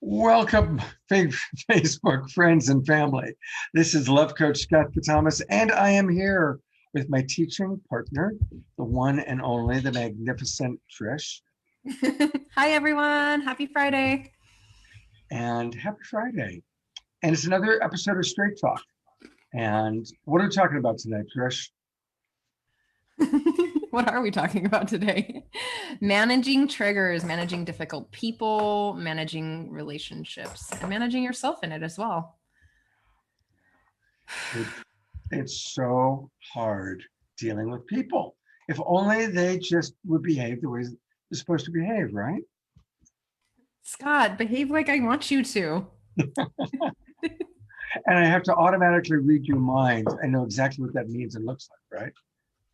Welcome, Facebook friends and family. This is Love Coach Scott Thomas, and I am here with my teaching partner, the one and only, the magnificent Trish. Hi, everyone. Happy Friday. And happy Friday. And it's another episode of Straight Talk. And what are we talking about tonight, Trish? What are we talking about today? Managing triggers, managing difficult people, managing relationships, and managing yourself in it as well. It's so hard dealing with people. If only they just would behave the way they're supposed to behave, right? Scott, behave like I want you to. And I have to automatically read your mind and know exactly what that means and looks like, right?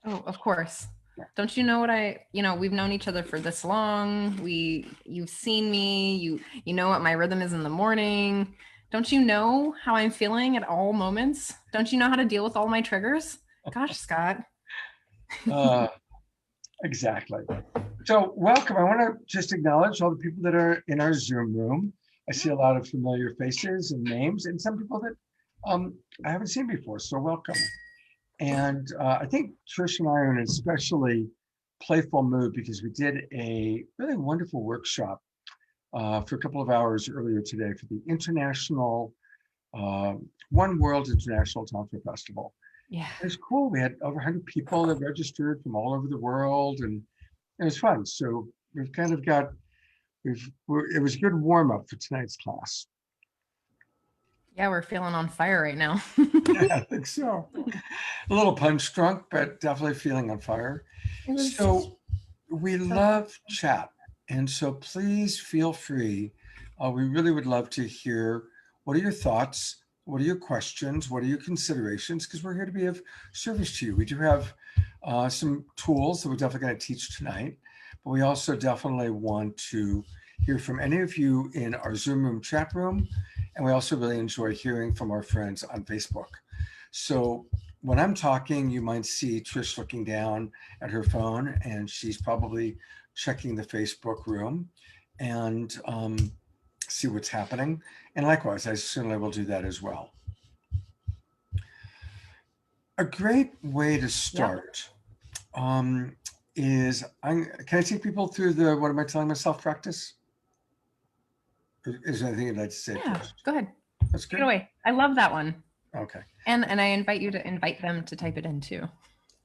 Oh, of course. Don't you know what we've known each other for this long. You've seen me, you know what my rhythm is in the morning. Don't you know how I'm feeling at all moments? Don't you know how to deal with all my triggers? Gosh, Scott. Exactly. So welcome. I want to just acknowledge all the people that are in our Zoom room. I see a lot of familiar faces and names and some people that I haven't seen before. So welcome. And I think Trish and I are in an especially playful mood because we did a really wonderful workshop for a couple of hours earlier today for the International One World International Tantra Festival. Yeah. It was cool. We had over 100 people that registered from all over the world, and it was fun. So we've kind of got, it was a good warm up for tonight's class. Yeah, we're feeling on fire right now. Yeah, I think so. A little punch drunk, but definitely feeling on fire. So we love chat. And so please feel free. We really would love to hear what are your thoughts? What are your questions? What are your considerations? Because we're here to be of service to you. We do have some tools that we're definitely going to teach tonight, but we also definitely want to hear from any of you in our Zoom room chat room. And we also really enjoy hearing from our friends on Facebook. So when I'm talking, you might see Trish looking down at her phone, and she's probably checking the Facebook room and see what's happening. And likewise, I certainly will do that as well. A great way to start is, can I take people through the what am I telling myself practice? Is there anything you'd like to say first? Go ahead. That's good. Take it away. I love that one. Okay. And I invite you to invite them to type it in too.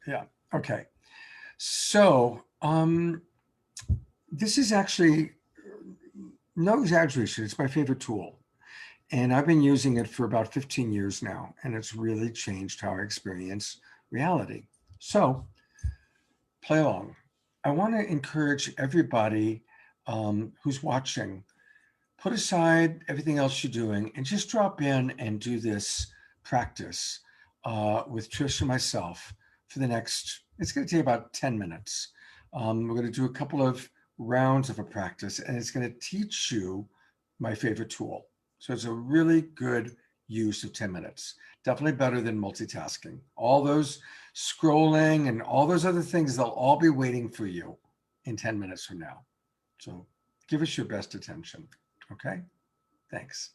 Yeah. Okay. So this is actually no exaggeration. It's my favorite tool. And I've been using it for about 15 years now, and it's really changed how I experience reality. So play along. I want to encourage everybody who's watching, put aside everything else you're doing and just drop in and do this practice with Trish and myself for the next, it's going to take about 10 minutes. We're going to do a couple of rounds of a practice, and it's going to teach you my favorite tool. So it's a really good use of 10 minutes. Definitely better than multitasking. All those scrolling and all those other things, they'll all be waiting for you in 10 minutes from now. So give us your best attention. Okay, thanks.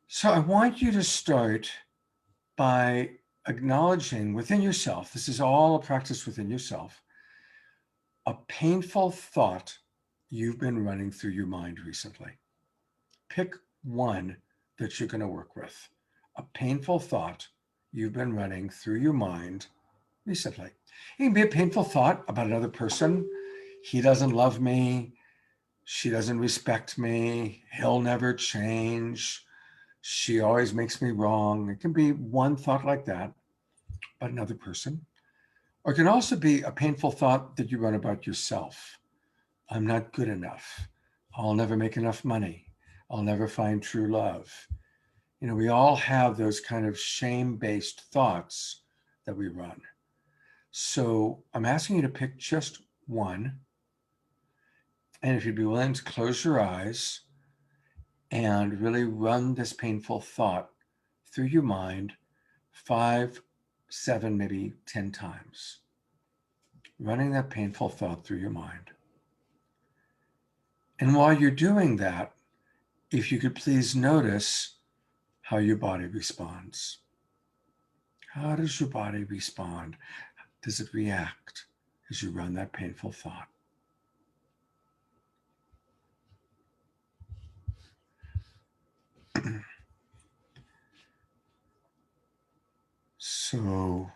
So I want you to start by acknowledging within yourself, this is all a practice within yourself, a painful thought you've been running through your mind recently. Pick one that you're going to work with. A painful thought you've been running through your mind recently. It can be a painful thought about another person. He doesn't love me. She doesn't respect me. He'll never change. She always makes me wrong. It can be one thought like that about another person. Or it can also be a painful thought that you run about yourself. I'm not good enough. I'll never make enough money. I'll never find true love. You know, we all have those kind of shame-based thoughts that we run. So I'm asking you to pick just one. And if you'd be willing to close your eyes and really run this painful thought through your mind 5, 7, maybe 10 times. Running that painful thought through your mind. And while you're doing that, if you could please notice how your body responds. How does your body respond? Does it react as you run that painful thought? So,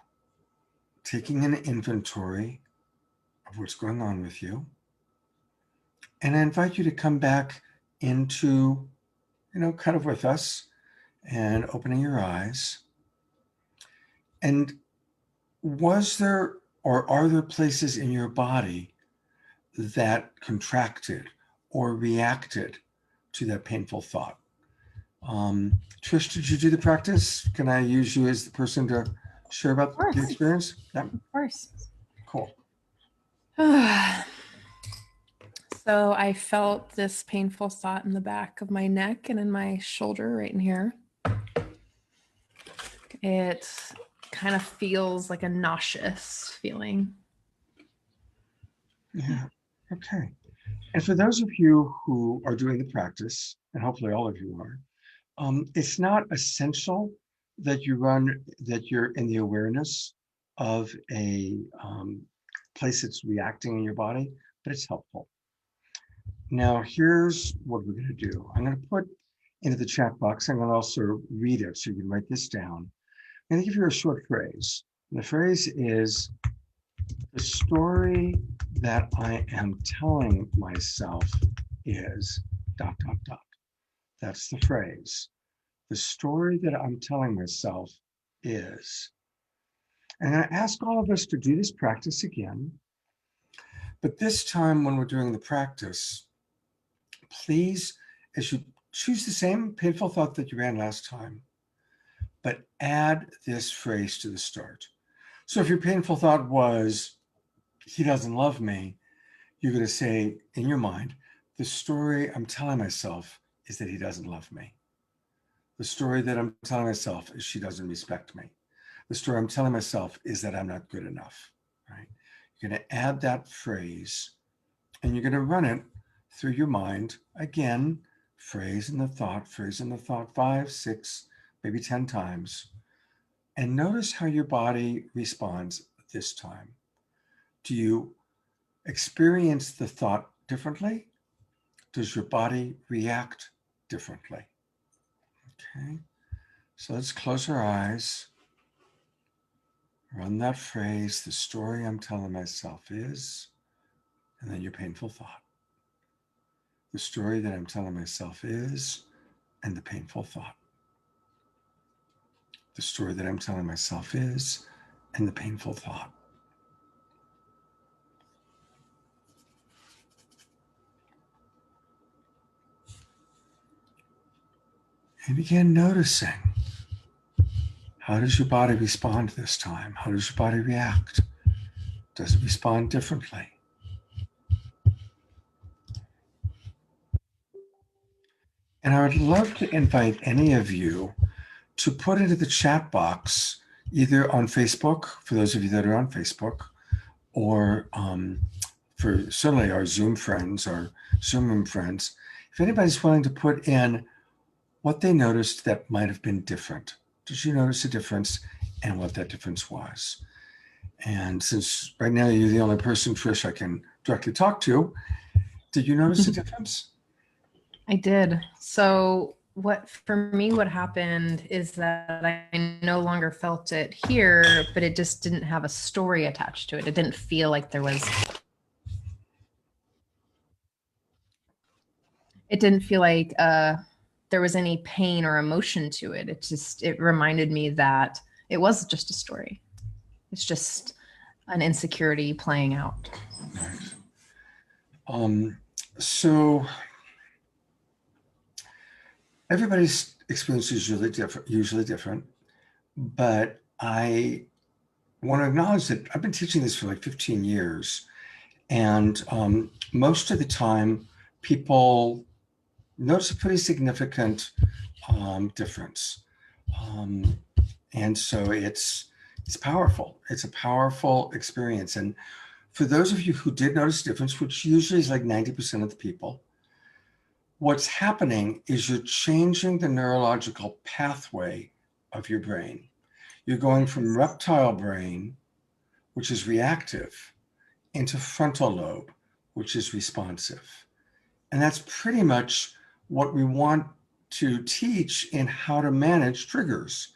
taking an inventory of what's going on with you, and I invite you to come back into, kind of with us and opening your eyes. And was there or are there places in your body that contracted or reacted to that painful thought? Trish, did you do the practice? Can I use you as the person to share about the experience? Yeah. Of course. Cool. So I felt this painful thought in the back of my neck and in my shoulder right in here. It kind of feels like a nauseous feeling. Yeah. Okay. And for those of you who are doing the practice, and hopefully all of you are, it's not essential that you're in the awareness of a place that's reacting in your body, but it's helpful. Now, here's what we're going to do. I'm going to put into the chat box, I'm going to also read it so you can write this down. I'm going to give you a short phrase. And the phrase is, the story that I am telling myself is ... That's the phrase. The story that I'm telling myself is. And I ask all of us to do this practice again. But this time when we're doing the practice, please, as you choose the same painful thought that you ran last time, but add this phrase to the start. So if your painful thought was, he doesn't love me, you're going to say in your mind, the story I'm telling myself is that he doesn't love me. The story that I'm telling myself is she doesn't respect me. The story I'm telling myself is that I'm not good enough, right? You're going to add that phrase and you're going to run it through your mind again, phrase in the thought, 5, 6, maybe 10 times. And notice how your body responds this time. Do you experience the thought differently? Does your body react differently? Okay, so let's close our eyes. Run that phrase, the story I'm telling myself is, and then your painful thought. The story that I'm telling myself is, and the painful thought. The story that I'm telling myself is, and the painful thought. And begin noticing, how does your body respond this time? How does your body react? Does it respond differently? And I would love to invite any of you to put into the chat box, either on Facebook, for those of you that are on Facebook, or for certainly our Zoom friends, our Zoom room friends, if anybody's willing to put in what they noticed that might have been different. Did you notice a difference and what that difference was? And since right now you're the only person, Trish, I can directly talk to, did you notice a difference? I did. So what happened is that I no longer felt it here, but it just didn't have a story attached to it. It didn't feel like there was any pain or emotion to it. It reminded me that it was just a story. It's just an insecurity playing out. Right. So everybody's experience is usually different, but I want to acknowledge that I've been teaching this for like 15 years. And most of the time, people notice a pretty significant difference. And so it's powerful. It's a powerful experience. And for those of you who did notice a difference, which usually is like 90% of the people, what's happening is you're changing the neurological pathway of your brain. You're going from reptile brain, which is reactive, into frontal lobe, which is responsive. And that's pretty much what we want to teach in how to manage triggers.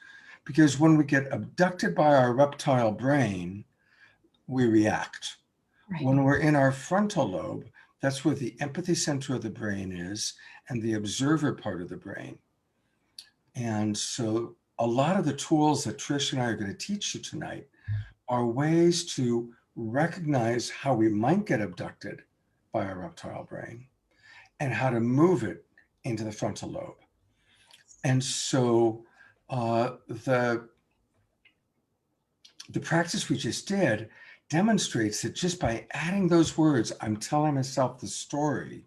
Because when we get abducted by our reptile brain, we react. Right. When we're in our frontal lobe, that's where the empathy center of the brain is and the observer part of the brain. And so a lot of the tools that Trish and I are going to teach you tonight are ways to recognize how we might get abducted by our reptile brain and how to move it into the frontal lobe. And so the practice we just did demonstrates that just by adding those words, I'm telling myself the story,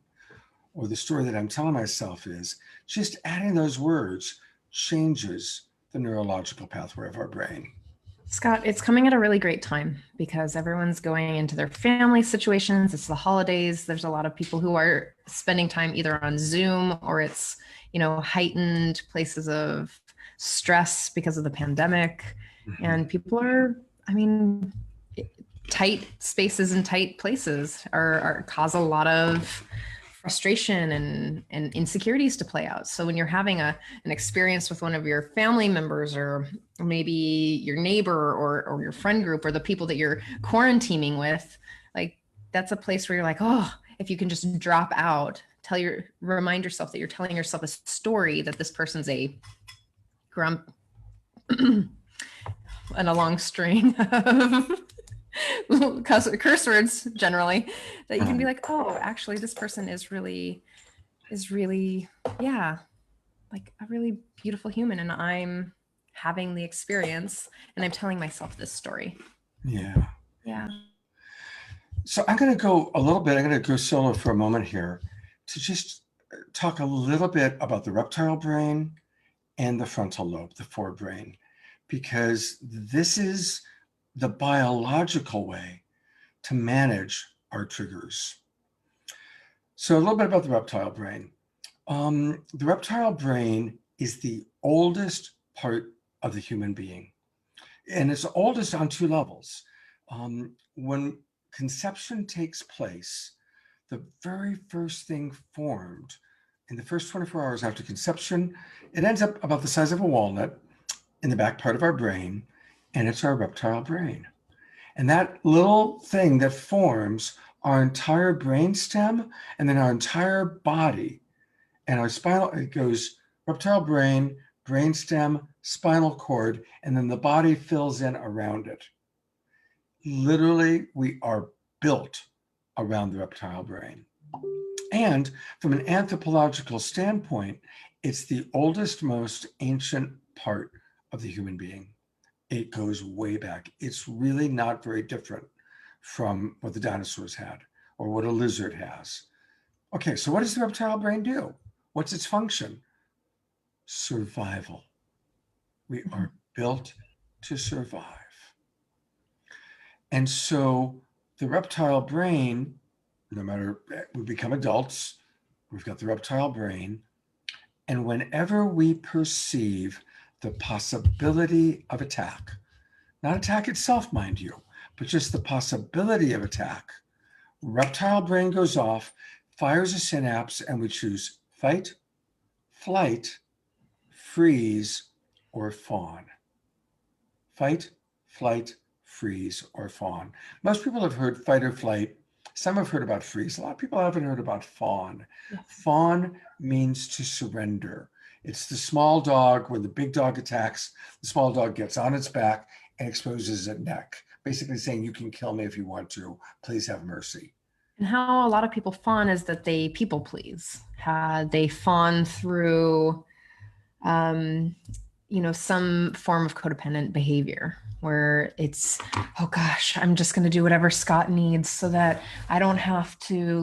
or the story that I'm telling myself is, just adding those words changes the neurological pathway of our brain. Scott, it's coming at a really great time because everyone's going into their family situations. It's the holidays. There's a lot of people who are spending time either on Zoom or it's, heightened places of stress because of the pandemic. Mm-hmm. And people are, tight spaces and tight places are cause a lot of frustration and insecurities to play out. So when you're having an experience with one of your family members or maybe your neighbor or your friend group or the people that you're quarantining with, like that's a place where you're like, oh, if you can just drop out, remind yourself that you're telling yourself a story that this person's a grump and a long string of curse words generally, that you can be like, oh, actually this person is really, yeah, like a really beautiful human. And I'm having the experience and I'm telling myself this story. Yeah. Yeah. So I'm going to go solo for a moment here to just talk a little bit about the reptile brain and the frontal lobe, the forebrain, because this is the biological way to manage our triggers. So a little bit about the reptile brain. The reptile brain is the oldest part of the human being, and it's oldest on two levels. When conception takes place, the very first thing formed in the first 24 hours after conception, it ends up about the size of a walnut in the back part of our brain, and it's our reptile brain. And that little thing that forms our entire brain stem and then our entire body and our spinal, it goes reptile brain, brain stem, spinal cord, and then the body fills in around it. Literally, we are built around the reptile brain. And from an anthropological standpoint, it's the oldest, most ancient part of the human being. It goes way back. It's really not very different from what the dinosaurs had or what a lizard has. Okay, so what does the reptile brain do? What's its function? Survival. We are built to survive. And so the reptile brain, no matter, we become adults, we've got the reptile brain. And whenever we perceive the possibility of attack, not attack itself, mind you, but just the possibility of attack, reptile brain goes off, fires a synapse, and we choose fight, flight, freeze, or fawn. Fight, flight, freeze, or fawn. Most people have heard fight or flight. Some have heard about freeze. A lot of people haven't heard about fawn. Yes. Fawn means to surrender. It's the small dog when the big dog attacks, the small dog gets on its back and exposes its neck, basically saying, you can kill me if you want to, please have mercy. And how a lot of people fawn is that they people please. They fawn through, some form of codependent behavior where it's, oh gosh, I'm just going to do whatever Scott needs so that I don't have to,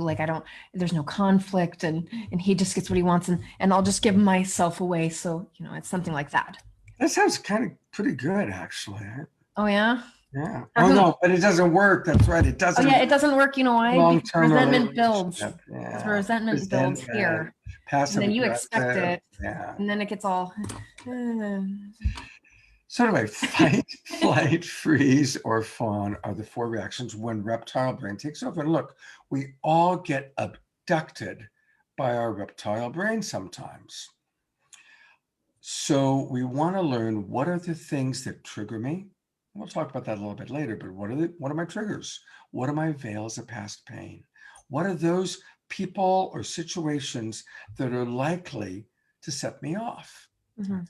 there's no conflict and he just gets what he wants and I'll just give myself away. So, it's something like that. That sounds kind of pretty good, actually. Oh, yeah? Yeah. Oh, no, but it doesn't work. That's right. It doesn't. Oh, yeah, it doesn't work. You know why? Long-term Resentment builds. Yeah. Resentment builds here. passive then you expect aggressive. it, Yeah. and then it gets all. So anyway, fight, flight, freeze, or fawn are the four reactions when reptile brain takes over. And look, we all get abducted by our reptile brain sometimes. So we want to learn, what are the things that trigger me? We'll talk about that a little bit later, but what are my triggers? What are my veils of past pain? What are those people or situations that are likely to set me off? Mhm.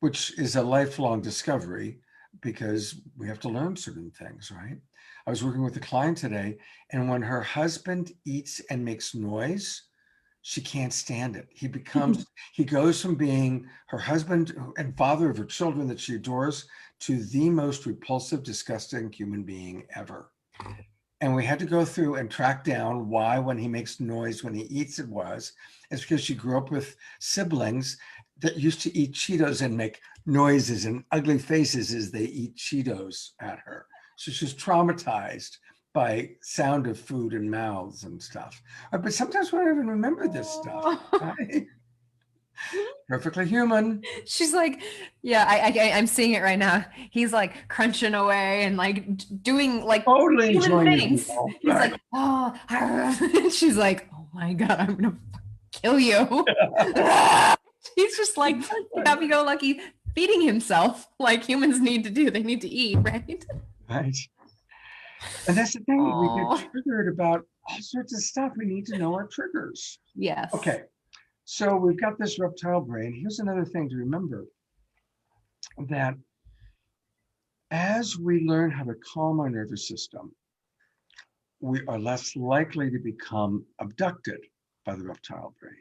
Which is a lifelong discovery, because we have to learn certain things, right? I was working with a client today, and when her husband eats and makes noise, she can't stand it. He goes from being her husband and father of her children that she adores to the most repulsive, disgusting human being ever. And we had to go through and track down why, when he makes noise, when he eats, it was. It's because she grew up with siblings that used to eat Cheetos and make noises and ugly faces as they eat Cheetos at her. So she's traumatized by sound of food and mouths and stuff. But sometimes we don't even remember this stuff. Right? Perfectly human. She's like, yeah, I'm seeing it right now. He's like crunching away and like doing like Totally human enjoying his things. meal. He's Right. like, oh, and she's like, oh my God, I'm gonna kill you. He's just like happy-go-lucky feeding himself like humans need to do. They need to eat, right? Right. And that's the thing, we get Oh, triggered about all sorts of stuff. We need to know our triggers. yes. Okay, so we've got this reptile brain. Here's another thing to remember, that as we learn how to calm our nervous system, we are less likely to become abducted by the reptile brain.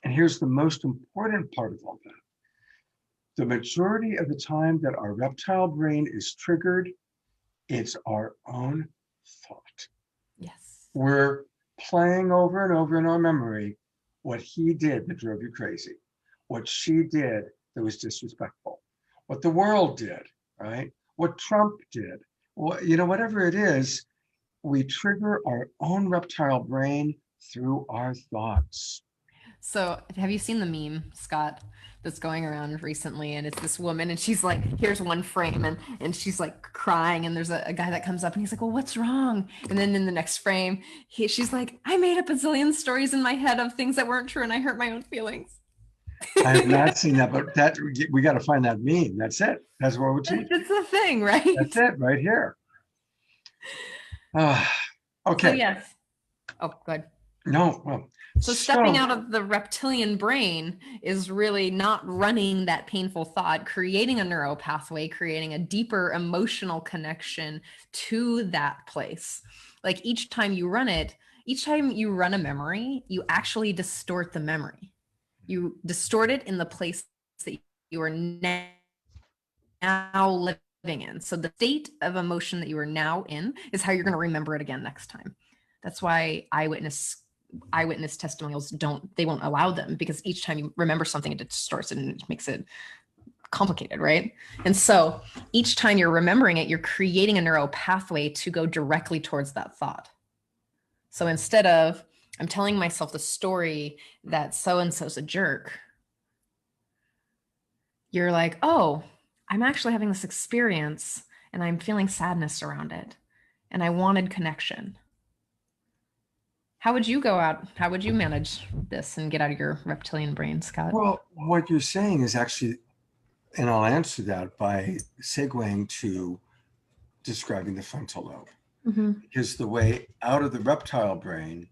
And here's the most important part of all that. The majority of the time that our reptile brain is triggered, it's our own thought. Yes. We're playing over and over in our memory what he did that drove you crazy, what she did that was disrespectful, what the world did, right? What Trump did, whatever it is, we trigger our own reptile brain through our thoughts. So, have you seen the meme, Scott, that's going around recently? And it's this woman, and she's like, here's one frame, and she's like crying, and there's a guy that comes up, and he's like, well, what's wrong? And then in the next frame, she's like, I made up a zillion stories in my head of things that weren't true, and I hurt my own feelings. I have not seen that, but that we got to find that meme. That's it. That's what we're teaching. That's the thing, right? That's it right here. Ah, So, okay. yes. Oh, good. No, well, So stepping out of the reptilian brain is really not running that painful thought, creating a neural pathway, creating a deeper emotional connection to that place. Like each time you run it, each time you run a memory, you actually distort the memory. You distort it in the place that you are now living in. So the state of emotion that you are now in is how you're going to remember it again next time. That's why eyewitness testimonials won't allow them, because each time you remember something, it distorts it and it makes it complicated, right? And so each time you're remembering it, you're creating a neural pathway to go directly towards that thought. So instead of, I'm telling myself the story that so-and-so's a jerk, you're like, oh, I'm actually having this experience and I'm feeling sadness around it. And I wanted connection. How would you how would you manage this and get out of your reptilian brain, Scott? well, what you're saying is actually, and I'll answer that by segueing to describing the frontal lobe, because the way out of the reptile brain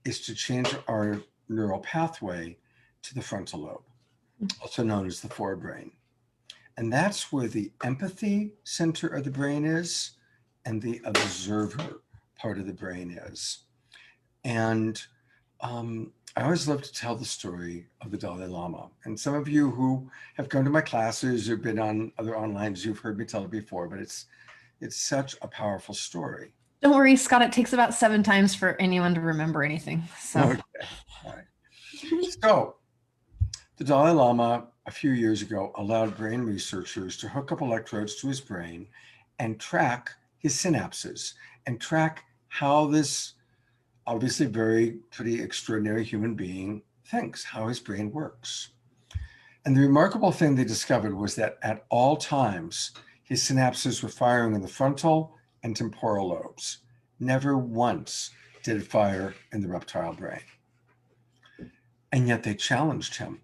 is to change our neural pathway to the frontal lobe, also known as the forebrain. And that's where the empathy center of the brain is, and the observer part of the brain is. And I always love to tell the story of the Dalai Lama. And some of you who have come to my classes or been on other onlines, you've heard me tell it before, but it's such a powerful story. Don't worry, Scott, it takes about 7 times for anyone to remember anything. So Okay. All right. So the Dalai Lama, a few years ago, allowed brain researchers to hook up electrodes to his brain and track his synapses and track how this obviously pretty extraordinary human being thinks, how his brain works. And the remarkable thing they discovered was that at all times, his synapses were firing in the frontal and temporal lobes. Never once did it fire in the reptile brain. And yet they challenged him.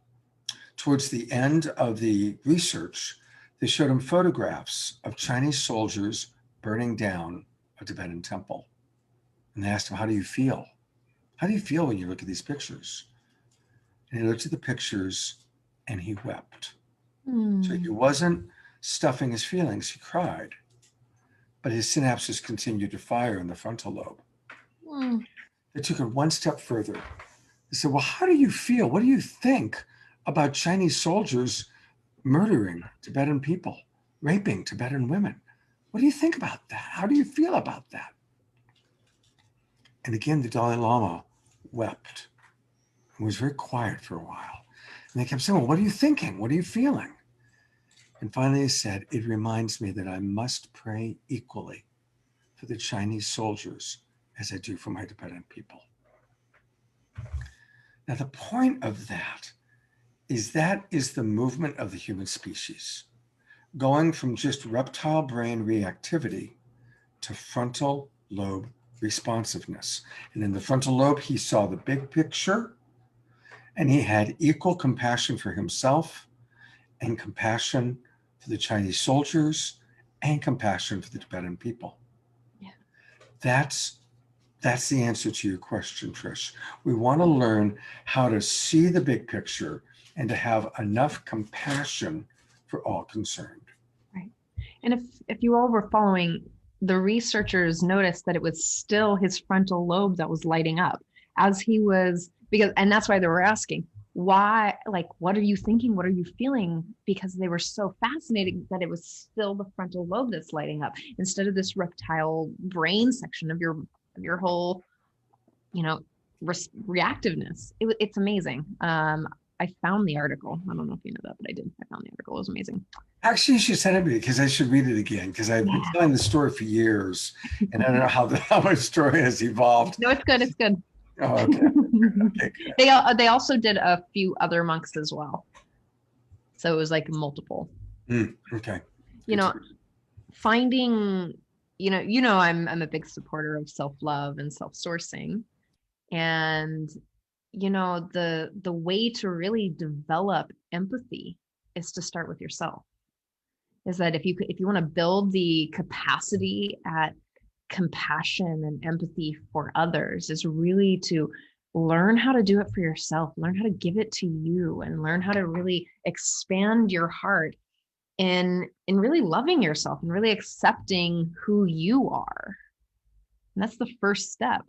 Towards the end of the research, they showed him photographs of Chinese soldiers burning down a Tibetan temple. And they asked him, how do you feel? How do you feel when you look at these pictures? And he looked at the pictures and he wept. So he wasn't stuffing his feelings, he cried. But his synapses continued to fire in the frontal lobe. They took it one step further. They said, well, how do you feel? What do you think about Chinese soldiers murdering Tibetan people, raping Tibetan women? What do you think about that? How do you feel about that? And again, the Dalai Lama wept and was very quiet for a while. And they kept saying, well, what are you thinking? What are you feeling? And finally he said, it reminds me that I must pray equally for the Chinese soldiers as I do for my Tibetan people. Now, the point of that is the movement of the human species, going from just reptile brain reactivity to frontal lobe responsiveness. And in the frontal lobe, he saw the big picture, and he had equal compassion for himself and compassion for the Chinese soldiers and compassion for the Tibetan people. Yeah. That's the answer to your question, Trish. We want to learn how to see the big picture and to have enough compassion for all concerned. Right. And if you all were following, the researchers noticed that it was still his frontal lobe that was lighting up as he was, and that's why they were asking, why, like, what are you thinking? What are you feeling? Because they were so fascinated that it was still the frontal lobe that's lighting up instead of this reptile brain section of your whole, reactiveness. It's amazing. I found the article. I don't know if you know that, but I did. I found the article. It was amazing. Actually, you should send it to me because I should read it again because I've been telling the story for years and I don't know how my story has evolved. No, it's good. It's good. Oh, okay. Okay, good. They also did a few other monks as well. So it was like multiple. Okay. Finding, I'm a big supporter of self-love and self-sourcing. And the way to really develop empathy is to start with yourself. Is that if you want to build the capacity at compassion and empathy for others, is really to learn how to do it for yourself, learn how to give it to you, and learn how to really expand your heart in really loving yourself and really accepting who you are. And that's the first step.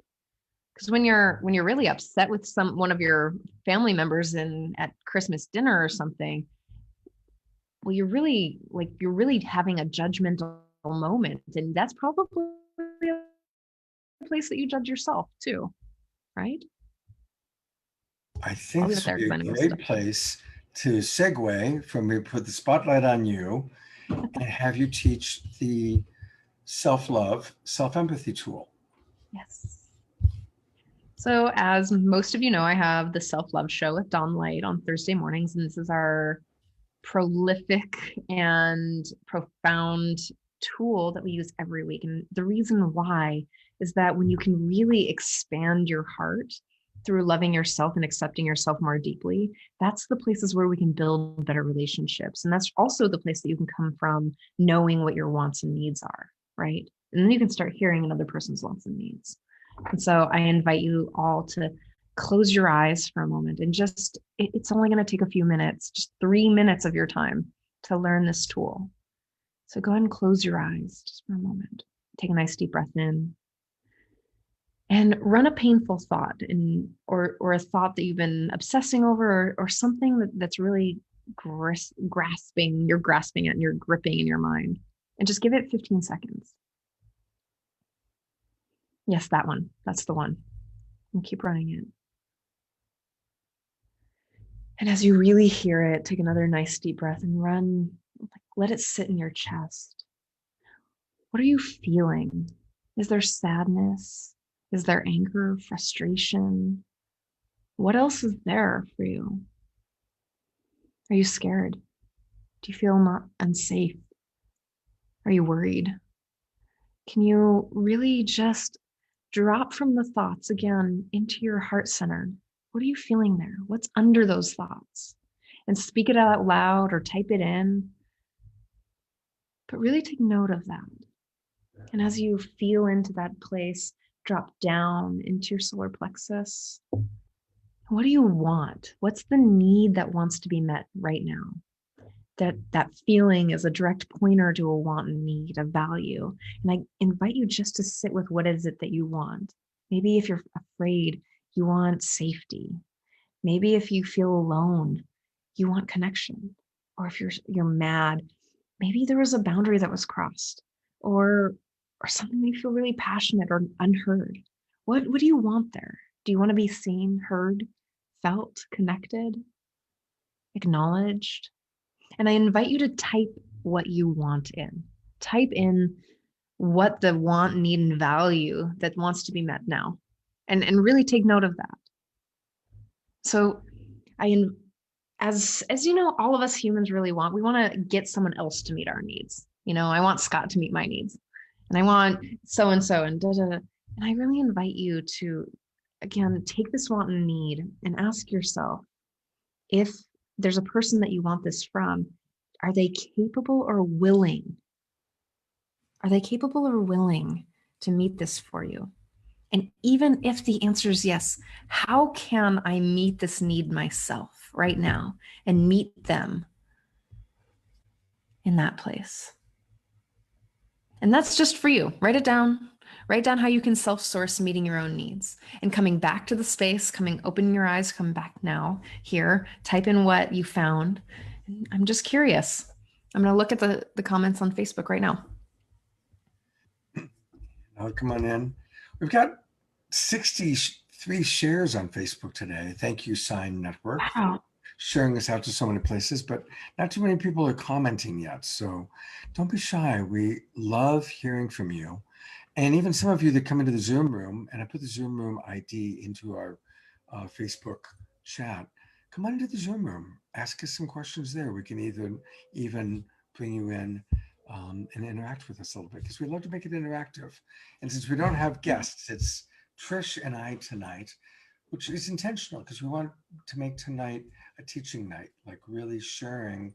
Because when you're really upset with one of your family members at Christmas dinner or something, well, you're really having a judgmental moment, and that's probably a place that you judge yourself too, right? I think this would be a great place to segue from we put the spotlight on you and have you teach the self-love, self-empathy tool. Yes. So as most of you know, I have the self-love show with Dawn Light on Thursday mornings, and this is our prolific and profound tool that we use every week. And the reason why is that when you can really expand your heart through loving yourself and accepting yourself more deeply, that's the places where we can build better relationships. And that's also the place that you can come from knowing what your wants and needs are, right? And then you can start hearing another person's wants and needs. And so I invite you all to close your eyes for a moment and it's only going to take a few minutes, just 3 minutes of your time to learn this tool. So go ahead and close your eyes just for a moment. Take a nice deep breath in and run a painful thought or a thought that you've been obsessing over or something that's really grasping, you're grasping it and you're gripping in your mind, and just give it 15 seconds. Yes, that one. That's the one. And keep running it. And as you really hear it, take another nice deep breath and let it sit in your chest. What are you feeling? Is there sadness? Is there anger, frustration? What else is there for you? Are you scared? Do you feel not unsafe? Are you worried? Can you really just drop from the thoughts again into your heart center? What are you feeling there? What's under those thoughts? And speak it out loud or type it in, but really take note of that. And as you feel into that place, drop down into your solar plexus. What do you want? What's the need that wants to be met right now? That feeling is a direct pointer to a want and need, a value. And I invite you just to sit with what is it that you want. Maybe if you're afraid, you want safety. Maybe if you feel alone, you want connection. Or if you're mad, maybe there was a boundary that was crossed, or something that you feel really passionate or unheard. What do you want there? Do you want to be seen, heard, felt, connected, acknowledged? And I invite you to type what you want in. Type in what the want, need, and value that wants to be met now. And really take note of that. So as you know, all of us humans really we want to get someone else to meet our needs. I want Scott to meet my needs. And I want so and so and da da da. And I really invite you to, again, take this want and need and ask yourself, if there's a person that you want this from, are they capable or willing? Are they capable or willing to meet this for you? And even if the answer is yes, how can I meet this need myself right now and meet them in that place? And that's just for you. Write it down. Write down how you can self-source meeting your own needs and coming back to the space, opening your eyes, come back now, here, type in what you found. I'm just curious. I'm going to look at the comments on Facebook right now. Now come on in. We've got 63 shares on Facebook today. Thank you, Sign Network, Wow. for sharing this out to so many places, but not too many people are commenting yet. So don't be shy. We love hearing from you. And even some of you that come into the Zoom room, and I put the Zoom room ID into our Facebook chat, come on into the Zoom room. Ask us some questions there. We can even bring you in and interact with us a little bit, because we love to make it interactive. And since we don't have guests, it's Trish and I tonight, which is intentional because we want to make tonight a teaching night, like really sharing,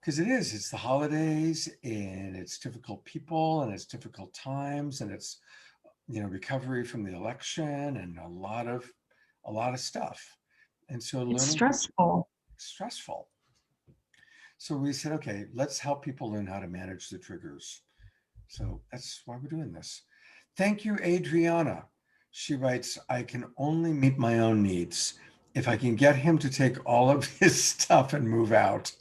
because it's the holidays and it's difficult people and it's difficult times and it's recovery from the election and a lot of stuff. And so It's learning stressful. So we said, okay, let's help people learn how to manage the triggers. So that's why we're doing this. Thank you, Adriana. She writes, I can only meet my own needs. If I can get him to take all of his stuff and move out.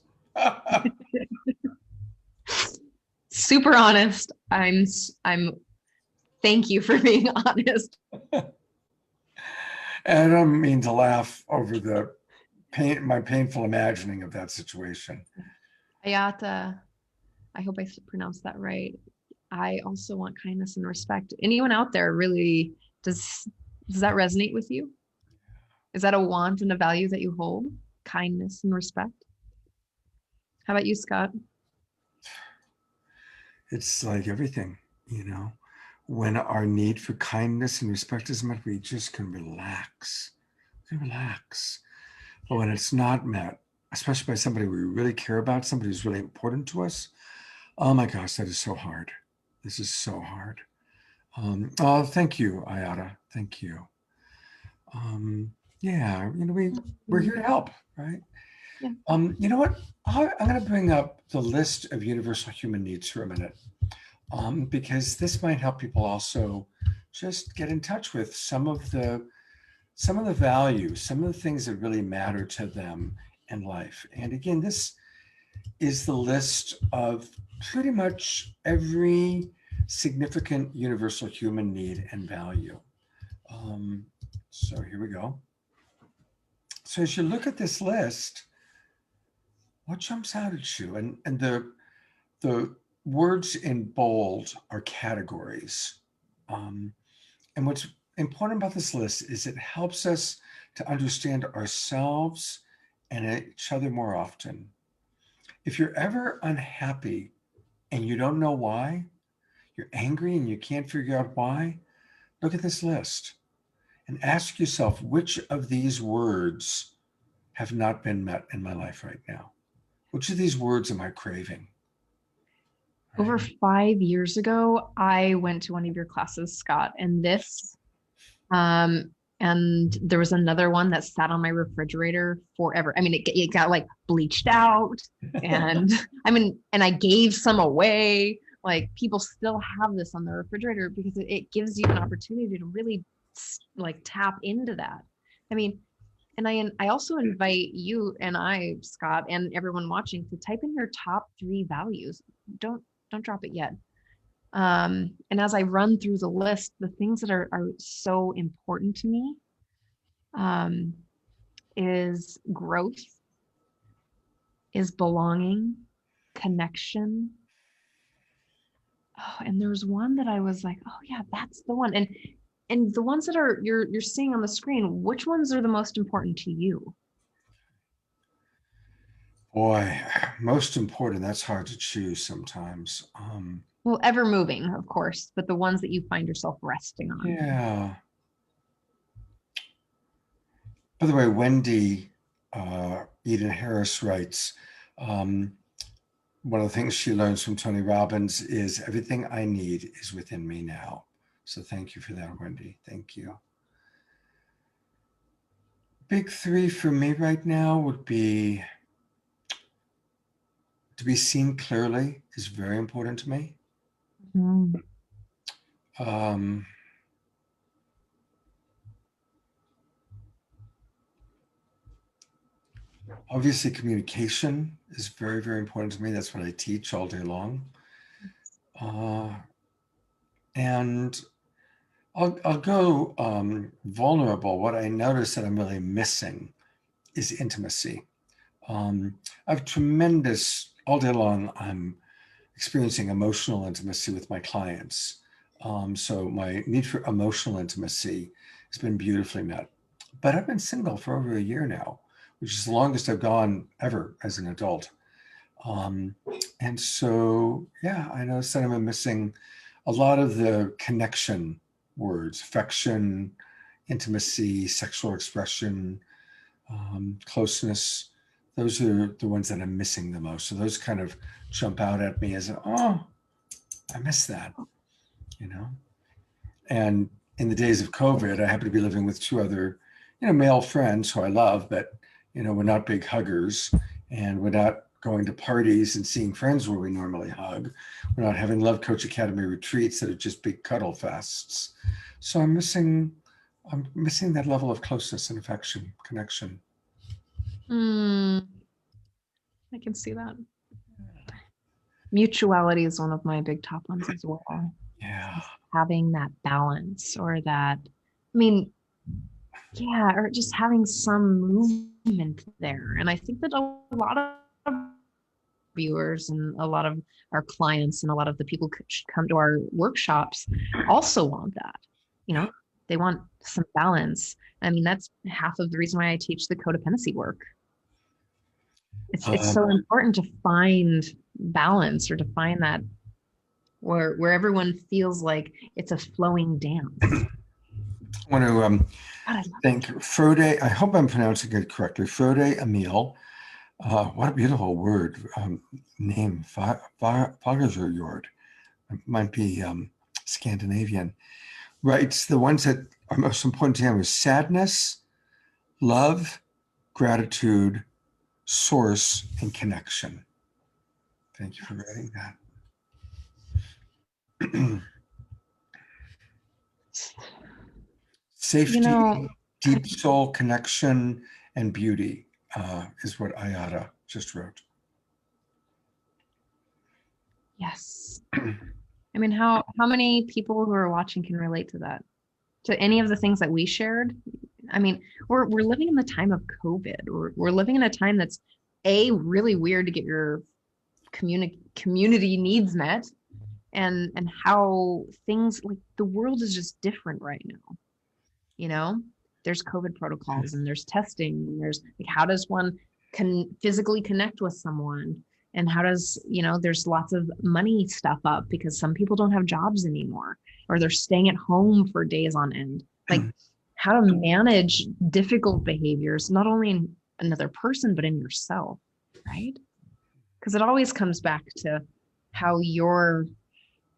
Super honest. I'm thank you for being honest. And I don't mean to laugh over my painful imagining of that situation. Ayata, I hope I pronounced that right. I also want kindness and respect. Anyone out there really, does that resonate with you? Is that a want and a value that you hold? Kindness and respect? How about you, Scott? It's like everything, when our need for kindness and respect is met, we just can relax. But when it's not met, especially by somebody we really care about, somebody who's really important to us, oh my gosh, that is so hard. This is so hard. Oh, thank you, Ayata. Thank you. Yeah, we're here to help, right? Yeah. You know what? I'm going to bring up the list of universal human needs for a minute, because this might help people also just get in touch with some of the values, some of the things that really matter to them in life. And again, this is the list of pretty much every significant universal human need and value. So here we go. So as you look at this list, what jumps out at you? And the words in bold are categories. And what's important about this list is it helps us to understand ourselves and each other more often. If you're ever unhappy and you don't know why, you're angry and you can't figure out why, look at this list and ask yourself, which of these words have not been met in my life right now? Which of these words am I craving? Over Right? 5 years ago, I went to one of your classes, Scott, um, and there was another one that sat on my refrigerator forever. I mean, it got like bleached out, and and I gave some away. Like people still have this on the refrigerator because it gives you an opportunity to really like tap into that. I mean, and I also invite you and I, Scott, and everyone watching to type in your top 3 values. Don't drop it yet. And as I run through the list, the things that are so important to me um, is growth, is belonging, connection. Oh, and there's one that I was like, oh yeah, that's the one. And the ones that are you're seeing on the screen, which ones are the most important to you? Boy, most important. That's hard to choose sometimes. Well, ever moving, of course, but the ones that you find yourself resting on. Yeah. By the way, Wendy Eden Harris writes, um, one of the things she learns from Tony Robbins is everything I need is within me now. So thank you for that, Wendy. Thank you. Big three for me right now would be to be seen clearly is very important to me. Mm. Um, Obviously, communication is very, very important to me. That's what I teach all day long. Uh, and I'll go vulnerable. What I notice that I'm really missing is intimacy. I have tremendous, all day long, I'm experiencing emotional intimacy with my clients. So my need for emotional intimacy has been beautifully met. But I've been single for over a year now, which is the longest I've gone ever as an adult. Um, and so, yeah, I noticed that I'm missing a lot of the connection words, affection, intimacy, sexual expression, closeness. Those are the ones that I'm missing the most. So those kind of jump out at me as, oh, I miss that, you know? And in the days of COVID, I happen to be living with two other, male friends who I love, but, we're not big huggers and we're not going to parties and seeing friends where we normally hug. We're not having Love Coach Academy retreats that are just big cuddle fests. So I'm missing that level of closeness and affection, connection. Mm, I can see that. Mutuality is one of my big top ones as well. Yeah. Just having that balance or that, I mean, yeah, or just having some movement there. And I think that a lot of viewers and a lot of our clients and a lot of the people who come to our workshops also want that. You know, they want some balance. I mean, that's half of the reason why I teach the codependency work. It's so important to find balance or to find that where everyone feels like it's a flowing dance. I want to God, I love thank Frode. I hope I'm pronouncing it correctly. Frode Emil. What a beautiful word name. Fagerjord. It might be Scandinavian. Writes the ones that are most important to him is sadness, love, gratitude, source, and connection. Thank you for writing that. you Safety, know, deep soul connection, and beauty is what Ayada just wrote. yes. I mean, how many people who are watching can relate to that? To any of the things that we shared? I mean, we're living in the time of COVID. We're living in a time that's really weird to get your community needs met, and how things like the world is just different right now, you know? there's COVID protocols and there's testing and there's like, how does one physically connect with someone? And how does, there's lots of money stuff up because some people don't have jobs anymore, or they're staying at home for days on end. Like how to manage difficult behaviors, not only in another person, but in yourself, right? Because it always comes back to how you're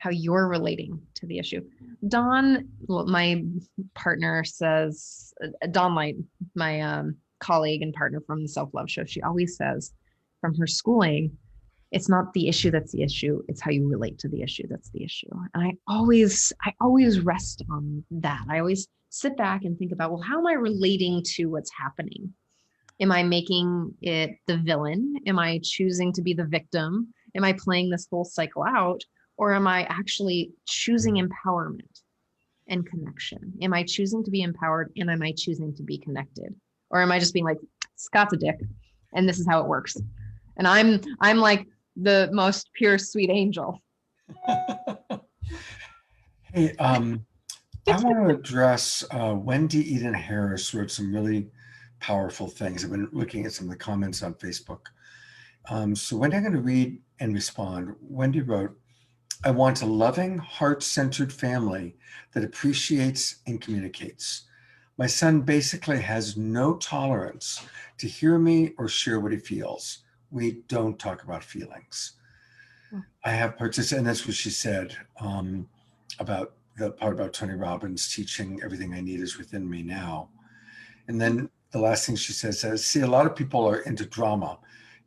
relating to the issue. Dawn, my partner says, Dawn Light, my colleague and partner from the Self-Love Show, she always says from her schooling, it's not the issue that's the issue, it's how you relate to the issue that's the issue. And I always rest on that. I always sit back and think about, well, how am I relating to what's happening? Am I making it the villain? Am I choosing to be the victim? Am I playing this whole cycle out? Or am I actually choosing empowerment and connection? Am I choosing to be empowered, and am I choosing to be connected? Or am I just being like, Scott's a dick and this is how it works? And I'm like the most pure, sweet angel. Hey, I want to address Wendy Eden Harris wrote some really powerful things. I've been looking at some of the comments on Facebook. So Wendy, I'm going to read and respond. Wendy wrote, I want a loving, heart-centered family that appreciates and communicates. My son basically has no tolerance to hear me or share what he feels. We don't talk about feelings. I have participated, and that's what she said about the part about Tony Robbins teaching everything I need is within me now. And then the last thing she says is, see, a lot of people are into drama.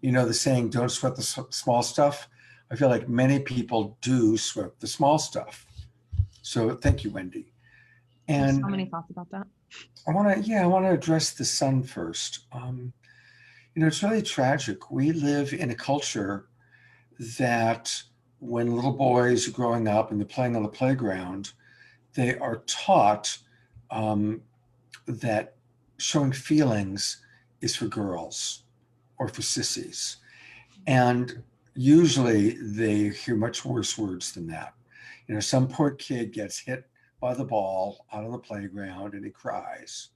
You know, the saying, don't sweat the small stuff. I feel like many people do sweat the small stuff. So thank you, Wendy. And so many thoughts about that. I want to address the son first. It's really tragic. We live in a culture that when little boys are growing up and they're playing on the playground, they are taught that showing feelings is for girls or for sissies. And usually they hear much worse words than that. Some poor kid gets hit by the ball out on the playground and he cries.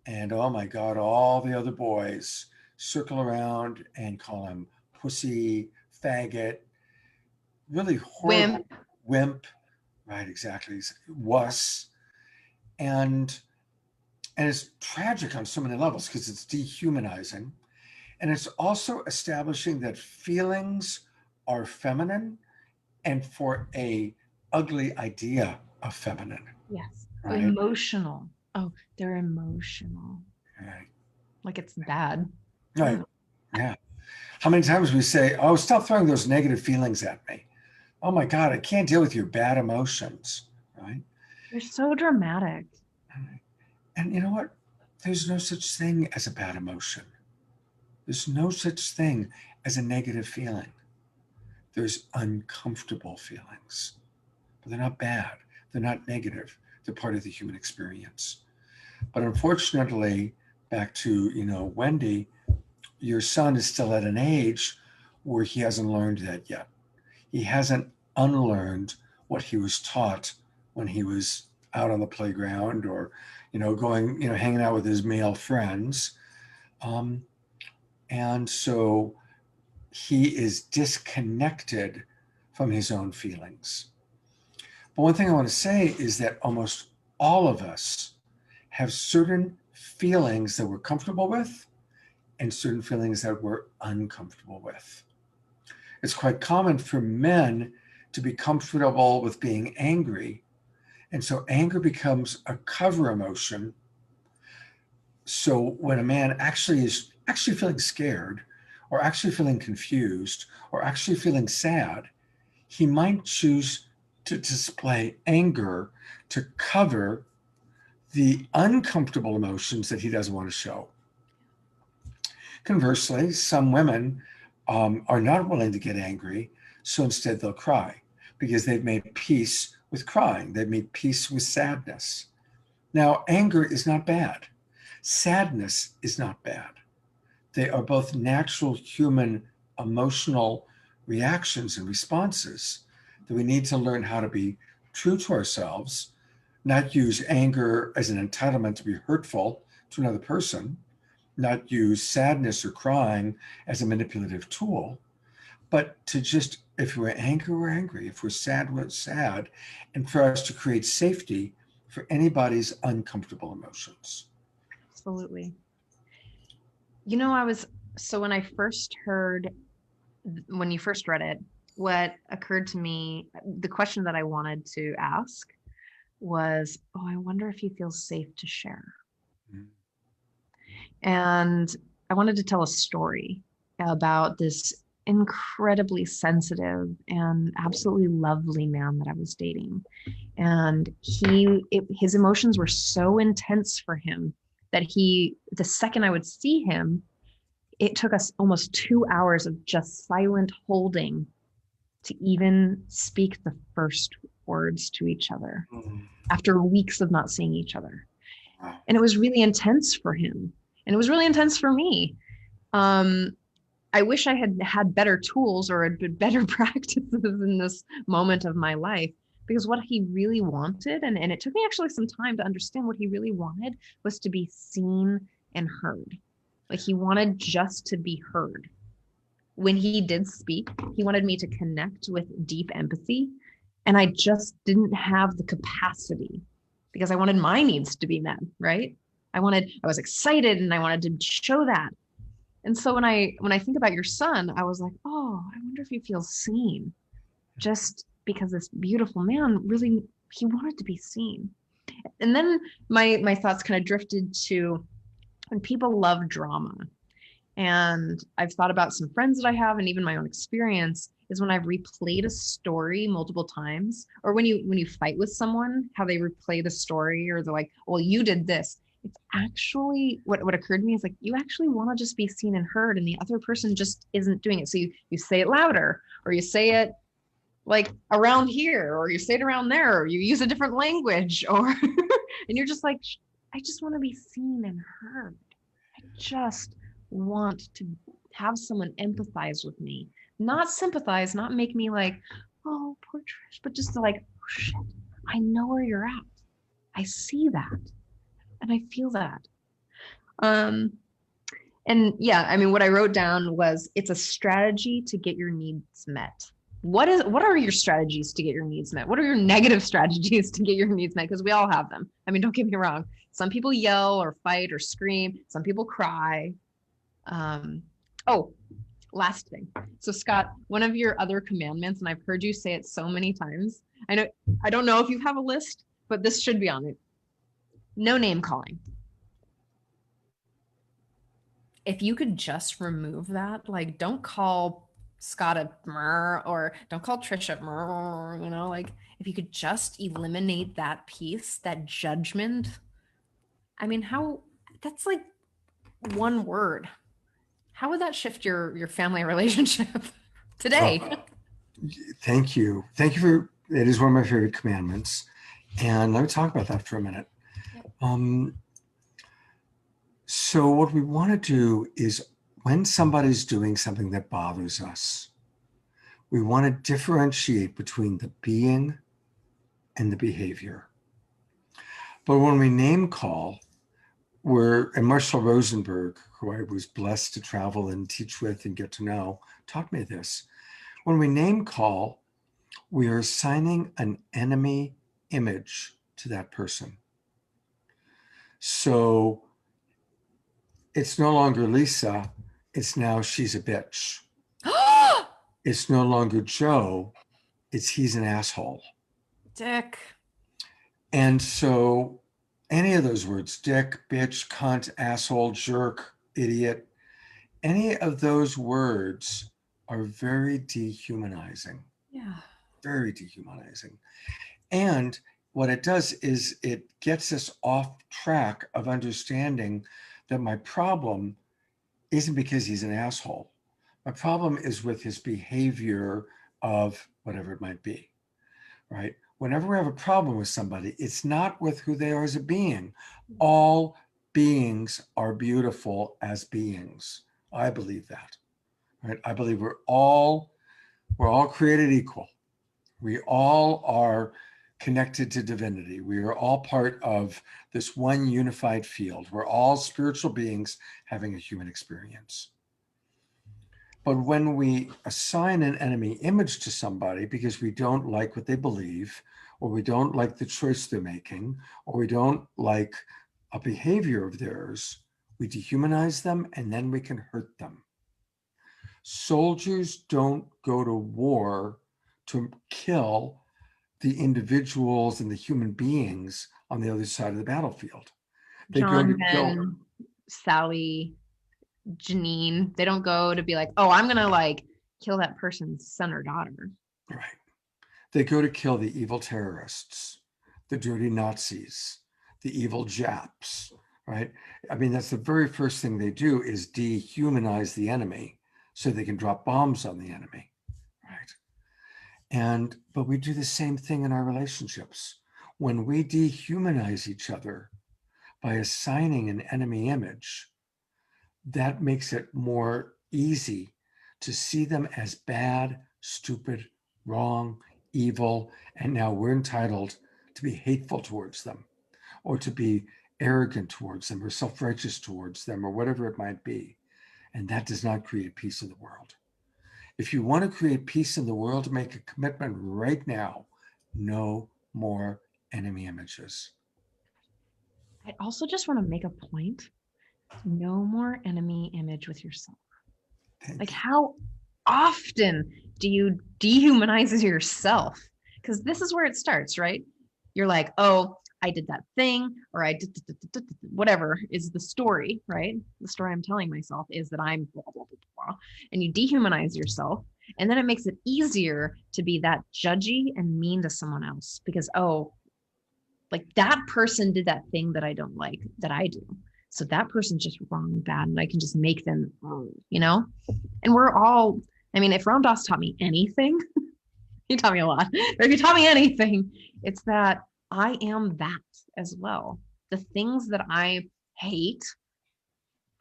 And oh my God, all the other boys circle around and call him pussy, faggot, really horrible, wimp, right, exactly, wuss. And it's tragic on so many levels because it's dehumanizing. And it's also establishing that feelings are feminine and for a ugly idea of feminine. Yes. Right? Emotional. Oh, they're emotional. Right. Like it's bad. Right. Yeah. How many times we say, oh, stop throwing those negative feelings at me. Oh my God, I can't deal with your bad emotions. Right. You're so dramatic. And you know what? There's no such thing as a bad emotion. There's no such thing as a negative feeling. There's uncomfortable feelings, but they're not bad. They're not negative. They're part of the human experience. But unfortunately, back to, Wendy, your son is still at an age where he hasn't learned that yet. He hasn't unlearned what he was taught when he was out on the playground or, going, hanging out with his male friends. And so he is disconnected from his own feelings. But one thing I want to say is that almost all of us have certain feelings that we're comfortable with and certain feelings that we're uncomfortable with. It's quite common for men to be comfortable with being angry. And so anger becomes a cover emotion. So when a man actually is feeling scared or actually feeling confused or actually feeling sad, he might choose to display anger to cover the uncomfortable emotions that he doesn't want to show. Conversely, some women are not willing to get angry, so instead they'll cry because they've made peace with crying. They've made peace with sadness. Now, anger is not bad. Sadness is not bad. They are both natural human emotional reactions and responses that we need to learn how to be true to ourselves, not use anger as an entitlement to be hurtful to another person, not use sadness or crying as a manipulative tool, but to just, if we're angry, we're angry. If we're sad, we're sad. And for us to create safety for anybody's uncomfortable emotions. Absolutely. You know, so when I first heard, when you first read it, what occurred to me, the question that I wanted to ask was, oh, I wonder if he feels safe to share. Mm. And I wanted to tell a story about this incredibly sensitive and absolutely lovely man that I was dating. And his emotions were so intense for him that the second I would see him, it took us almost 2 hours of just silent holding to even speak the first words to each other after weeks of not seeing each other. Wow. And it was really intense for him. And it was really intense for me. I wish I had had better tools or had better practices in this moment of my life, because what he really wanted, and it took me actually some time to understand what he really wanted, was to be seen and heard. Like, he wanted just to be heard. When he did speak, he wanted me to connect with deep empathy. And I just didn't have the capacity because I wanted my needs to be met, right? I was excited and I wanted to show that. And so when I think about your son, I was like, oh, I wonder if he feels seen, just because this beautiful man really, he wanted to be seen. And then my thoughts kind of drifted to when people love drama. And I've thought about some friends that I have, and even my own experience is when I've replayed a story multiple times, or when you fight with someone, how they replay the story, or they're like, well, you did this. It's actually what occurred to me is like, you actually want to just be seen and heard, and the other person just isn't doing it. So you say it louder, or you say it like around here, or you say it around there, or you use a different language, or and you're just like, I just want to be seen and heard. I just want to have someone empathize with me, not sympathize, not make me like, oh, poor Trish, but just to like, oh, shit, I know where you're at. I see that. And I feel that. And yeah, I mean, what I wrote down was, it's a strategy to get your needs met. What are your strategies to get your needs met? What are your negative strategies to get your needs met? Because we all have them. I mean, don't get me wrong. Some people yell or fight or scream. Some people cry. Oh, last thing. So Scott, one of your other commandments, and I've heard you say it so many times. I don't know if you have a list, but this should be on it. No name calling. If you could just remove that, like, don't call Scott a mrr, or don't call Trisha mrr, like, if you could just eliminate that piece, that judgment. I mean, that's like one word. How would that shift your family relationship today? Thank you. Thank you for, it is one of my favorite commandments. And let me talk about that for a minute. Yep. So what we want to do is, when somebody's doing something that bothers us, we want to differentiate between the being and the behavior. But when we name call, and Marshall Rosenberg, who I was blessed to travel and teach with and get to know, taught me this. When we name call, we are assigning an enemy image to that person. So it's no longer Lisa, it's now she's a bitch. It's no longer Joe, it's he's an asshole. Dick. And so any of those words, dick, bitch, cunt, asshole, jerk, idiot, any of those words are very dehumanizing. Yeah. Very dehumanizing. And what it does is it gets us off track of understanding that my problem isn't because he's an asshole. My problem is with his behavior of whatever it might be, right? Whenever we have a problem with somebody, it's not with who they are as a being. All beings are beautiful as beings. I believe that, right? I believe we're all created equal. We all are connected to divinity. We are all part of this one unified field. We're all spiritual beings having a human experience. But when we assign an enemy image to somebody because we don't like what they believe, or we don't like the choice they're making, or we don't like a behavior of theirs, we dehumanize them and then we can hurt them. Soldiers don't go to war to kill the individuals and the human beings on the other side of the battlefield. They go to John, kill. Ben, Sally, Janine, they don't go to be like, oh, I'm gonna like kill that person's son or daughter. Right. They go to kill the evil terrorists, the dirty Nazis, the evil Japs, right? I mean, that's the very first thing they do is dehumanize the enemy so they can drop bombs on the enemy, right? But we do the same thing in our relationships. When we dehumanize each other by assigning an enemy image, that makes it more easy to see them as bad, stupid, wrong, evil, and now we're entitled to be hateful towards them, or to be arrogant towards them, or self-righteous towards them, or whatever it might be. And that does not create peace in the world. If you want to create peace in the world, make a commitment right now. No more enemy images. I also just want to make a point. No more enemy image with yourself. Like, how often do you dehumanize yourself? Because this is where it starts, right? You're like, oh, I did that thing, or I did whatever is the story, right? The story I'm telling myself is that I'm blah, blah, blah, blah. And you dehumanize yourself. And then it makes it easier to be that judgy and mean to someone else because, oh, like that person did that thing that I don't like that I do. So that person's just wrong and bad, and I can just make them wrong, you know? And we're all, I mean, if Ram Dass taught me anything, he taught me a lot. But if he taught me anything, it's that I am that as well. The things that I hate,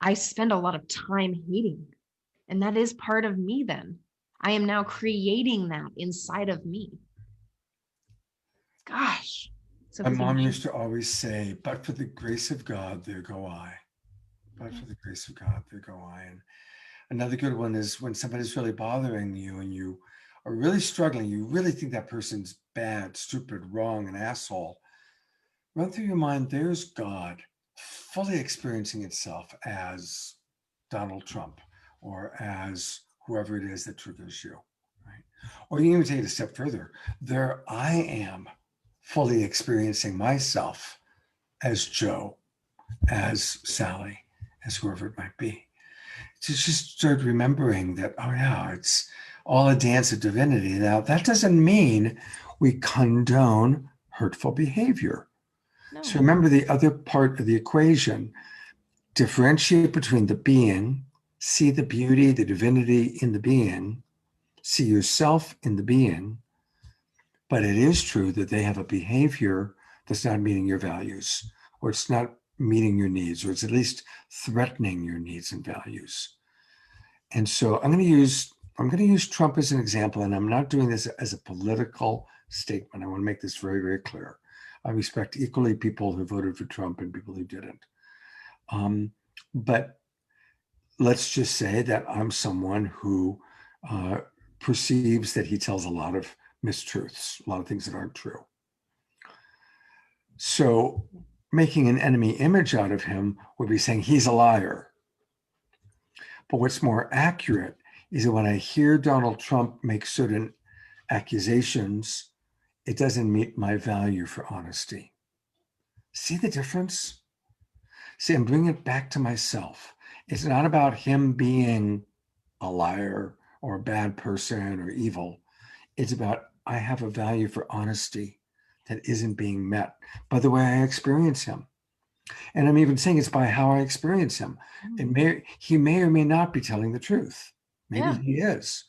I spend a lot of time hating. And that is part of me then. I am now creating that inside of me. Gosh. So My mom used to always say, but for the grace of God, there go I. But for the grace of God, there go I. And another good one is when somebody's really bothering you and you are really struggling, you really think that person's bad, stupid, wrong, an asshole. Run through your mind, there's God fully experiencing itself as Donald Trump or as whoever it is that triggers you, right? Or you can even take it a step further. There I am fully experiencing myself as Joe, as Sally, as whoever it might be. To just start remembering that, oh yeah, it's all a dance of divinity. Now, that doesn't mean we condone hurtful behavior. No. So remember the other part of the equation, differentiate between the being, see the beauty, the divinity in the being, see yourself in the being, but it is true that they have a behavior that's not meeting your values, or it's not meeting your needs, or it's at least threatening your needs and values. And so I'm going to use Trump as an example, and I'm not doing this as a political statement. I want to make this very, very clear. I respect equally people who voted for Trump and people who didn't. But let's just say that I'm someone who perceives that he tells a lot of mistruths, a lot of things that aren't true. So making an enemy image out of him would be saying he's a liar. But what's more accurate is that when I hear Donald Trump make certain accusations, it doesn't meet my value for honesty. See the difference? See, I'm bringing it back to myself. It's not about him being a liar or a bad person or evil. It's about I have a value for honesty that isn't being met by the way I experience him. And I'm even saying it's by how I experience him. He may or may not be telling the truth. Maybe he is,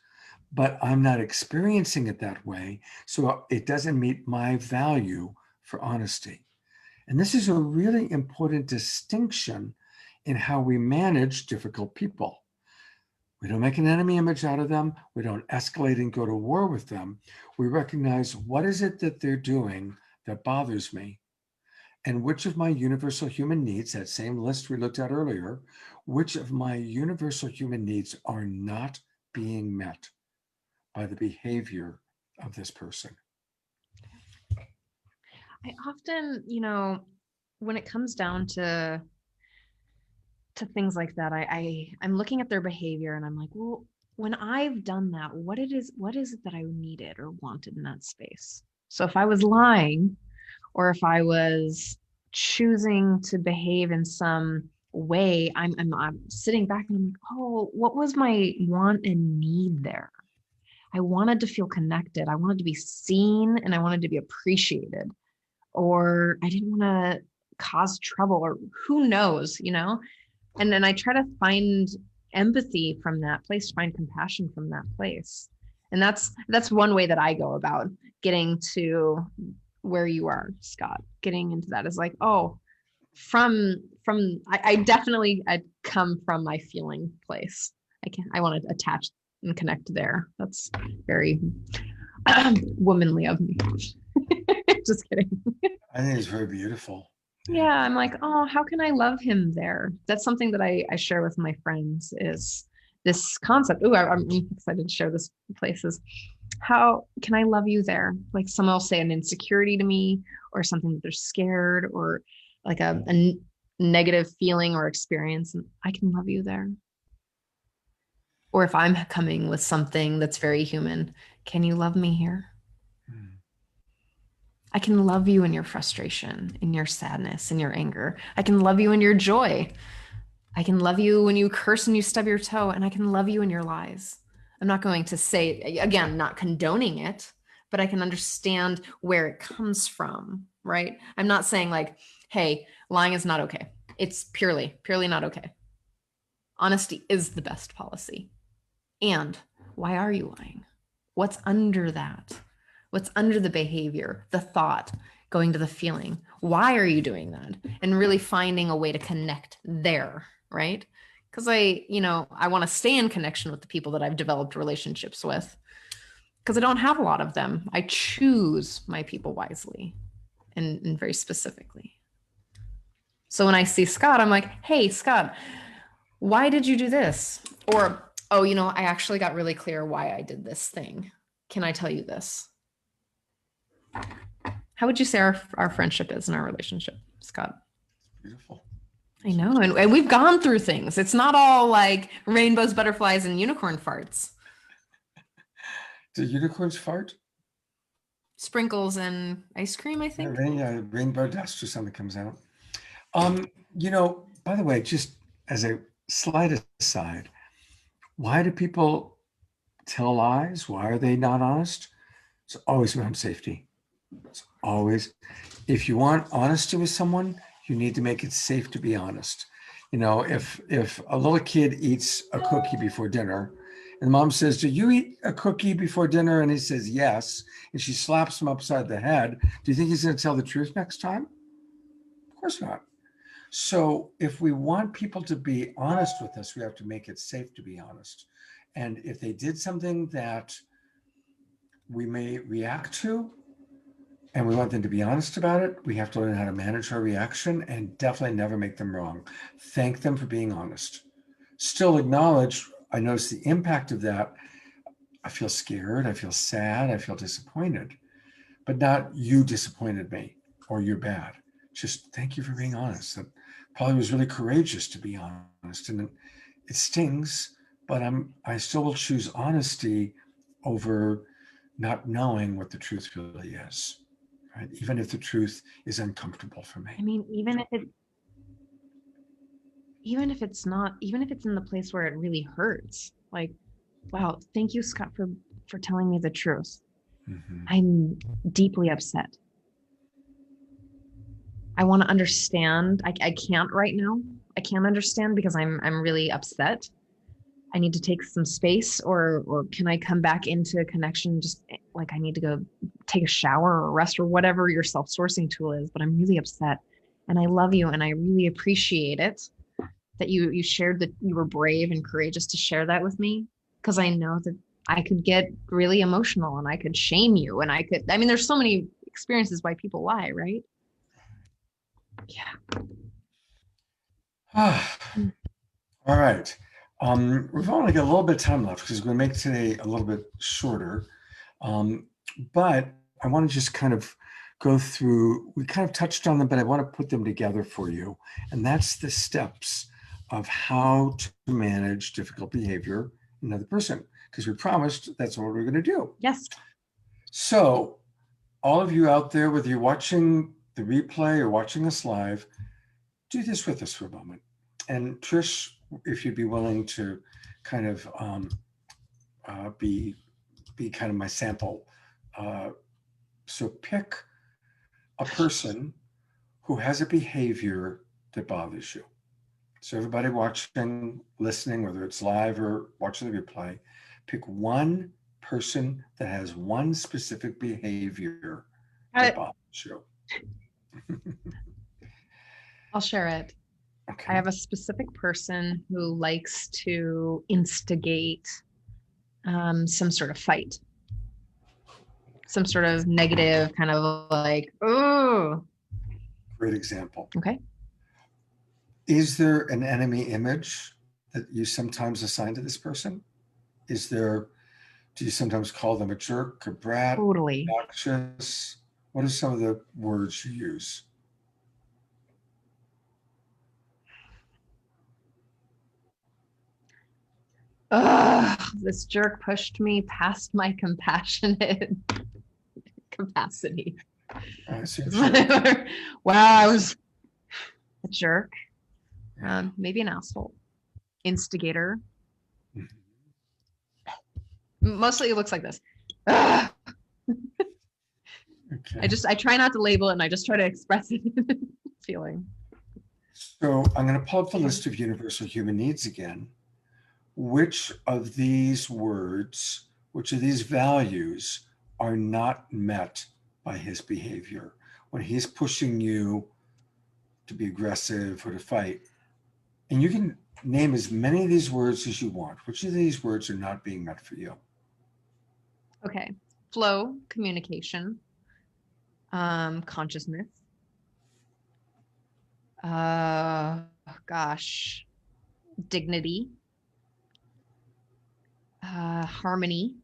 but I'm not experiencing it that way. So it doesn't meet my value for honesty. And this is a really important distinction in how we manage difficult people. We don't make an enemy image out of them. We don't escalate and go to war with them. We recognize, what is it that they're doing that bothers me? And which of my universal human needs, that same list we looked at earlier, which of my universal human needs are not being met by the behavior of this person? I often, when it comes down to things like that, I'm looking at their behavior and I'm like, well, when I've done that, what is it that I needed or wanted in that space? So if I was lying, or if I was choosing to behave in some way, I'm sitting back and I'm like, oh, what was my want and need there? I wanted to feel connected. I wanted to be seen and I wanted to be appreciated. Or I didn't want to cause trouble, or who knows. And then I try to find empathy from that place, find compassion from that place. And that's one way that I go about getting to where you are, Scott. Getting into that is like, oh, I definitely I come from my feeling place. I want to attach and connect there. That's very womanly of me. Just kidding. I think it's very beautiful. Yeah, I'm like, oh, how can I love him there? That's something that I share with my friends, is this concept. Oh, I'm excited to share this places. How can I love you there? Like someone will say an insecurity to me, or something that they're scared, or like a negative feeling or experience, and I can love you there. Or if I'm coming with something that's very human, can you love me here? Hmm. I can love you in your frustration, in your sadness, in your anger. I can love you in your joy. I can love you when you curse and you stub your toe, and I can love you in your lies. I'm not going to say, again, not condoning it, but I can understand where it comes from, right? I'm not saying like, hey, lying is not okay. It's purely not okay. Honesty is the best policy. And why are you lying? What's under that? What's under the behavior, the thought, going to the feeling? Why are you doing that? And really finding a way to connect there, right? Because I want to stay in connection with the people that I've developed relationships with, because I don't have a lot of them. I choose my people wisely and very specifically. So when I see Scott, I'm like, hey, Scott, why did you do this? Or, oh, I actually got really clear why I did this thing. Can I tell you this? How would you say our friendship is in our relationship, Scott? Beautiful. I know. And we've gone through things. It's not all like rainbows, butterflies, and unicorn farts. Do unicorns fart? Sprinkles and ice cream, I think. Rainbow dust or something comes out. By the way, just as a slight aside, why do people tell lies? Why are they not honest? It's always around safety. It's always, if you want honesty with someone, you need to make it safe to be honest. If a little kid eats a cookie before dinner, and the mom says, "Do you eat a cookie before dinner?" and he says yes, and she slaps him upside the head, do you think he's going to tell the truth next time? Of course not. So if we want people to be honest with us, we have to make it safe to be honest. And if they did something that we may react to, and we want them to be honest about it, we have to learn how to manage our reaction and definitely never make them wrong. Thank them for being honest. Still acknowledge, I notice the impact of that. I feel scared, I feel sad, I feel disappointed, but not you disappointed me or you're bad. Just thank you for being honest. That probably was really courageous to be honest. And it stings, but I still will choose honesty over not knowing what the truth really is. Right? Even if the truth is uncomfortable for me. I mean, even if it's not, even if it's in the place where it really hurts, like, wow, thank you, Scott, for telling me the truth. Mm-hmm. I'm deeply upset. I want to understand. I can't right now. I can't understand because I'm really upset. I need to take some space, or can I come back into a connection? Just like I need to go take a shower or rest or whatever your self-sourcing tool is, but I'm really upset and I love you and I really appreciate it that you shared that you were brave and courageous to share that with me, because I know that I could get really emotional and I could shame you and I mean, there's so many experiences why people lie, right? Yeah. Mm. All right. We've only got a little bit of time left because we're going to make today a little bit shorter. But I want to just kind of go through, we kind of touched on them, but I want to put them together for you. And that's the steps of how to manage difficult behavior in another person, because we promised that's what we're going to do. Yes. So all of you out there, whether you're watching the replay or watching this live, do this with us for a moment. And Trish, if you'd be willing to kind of be kind of my sample. So pick a person who has a behavior that bothers you. So everybody watching, listening, whether it's live or watching the replay, pick one person that has one specific behavior that bothers you. I'll share it. Okay. I have a specific person who likes to instigate some sort of fight, some sort of negative kind of like, oh. Great example. Okay. Is there an enemy image that you sometimes assign to this person? Do you sometimes call them a jerk, a brat, Totally. obnoxious? What are some of the words you use? This jerk pushed me past my compassionate capacity. So Wow, I was a jerk. Maybe an asshole. Instigator. Mhm. Mostly it looks like this. Okay. Okay. I try not to label it and I just try to express it feeling. So I'm going to pull up the list of universal human needs again. Which of these words, which of these values are not met by his behavior? When he's pushing you to be aggressive or to fight, and you can name as many of these words as you want. Which of these words are not being met for you? Okay. Flow, communication, consciousness. Gosh, dignity, harmony,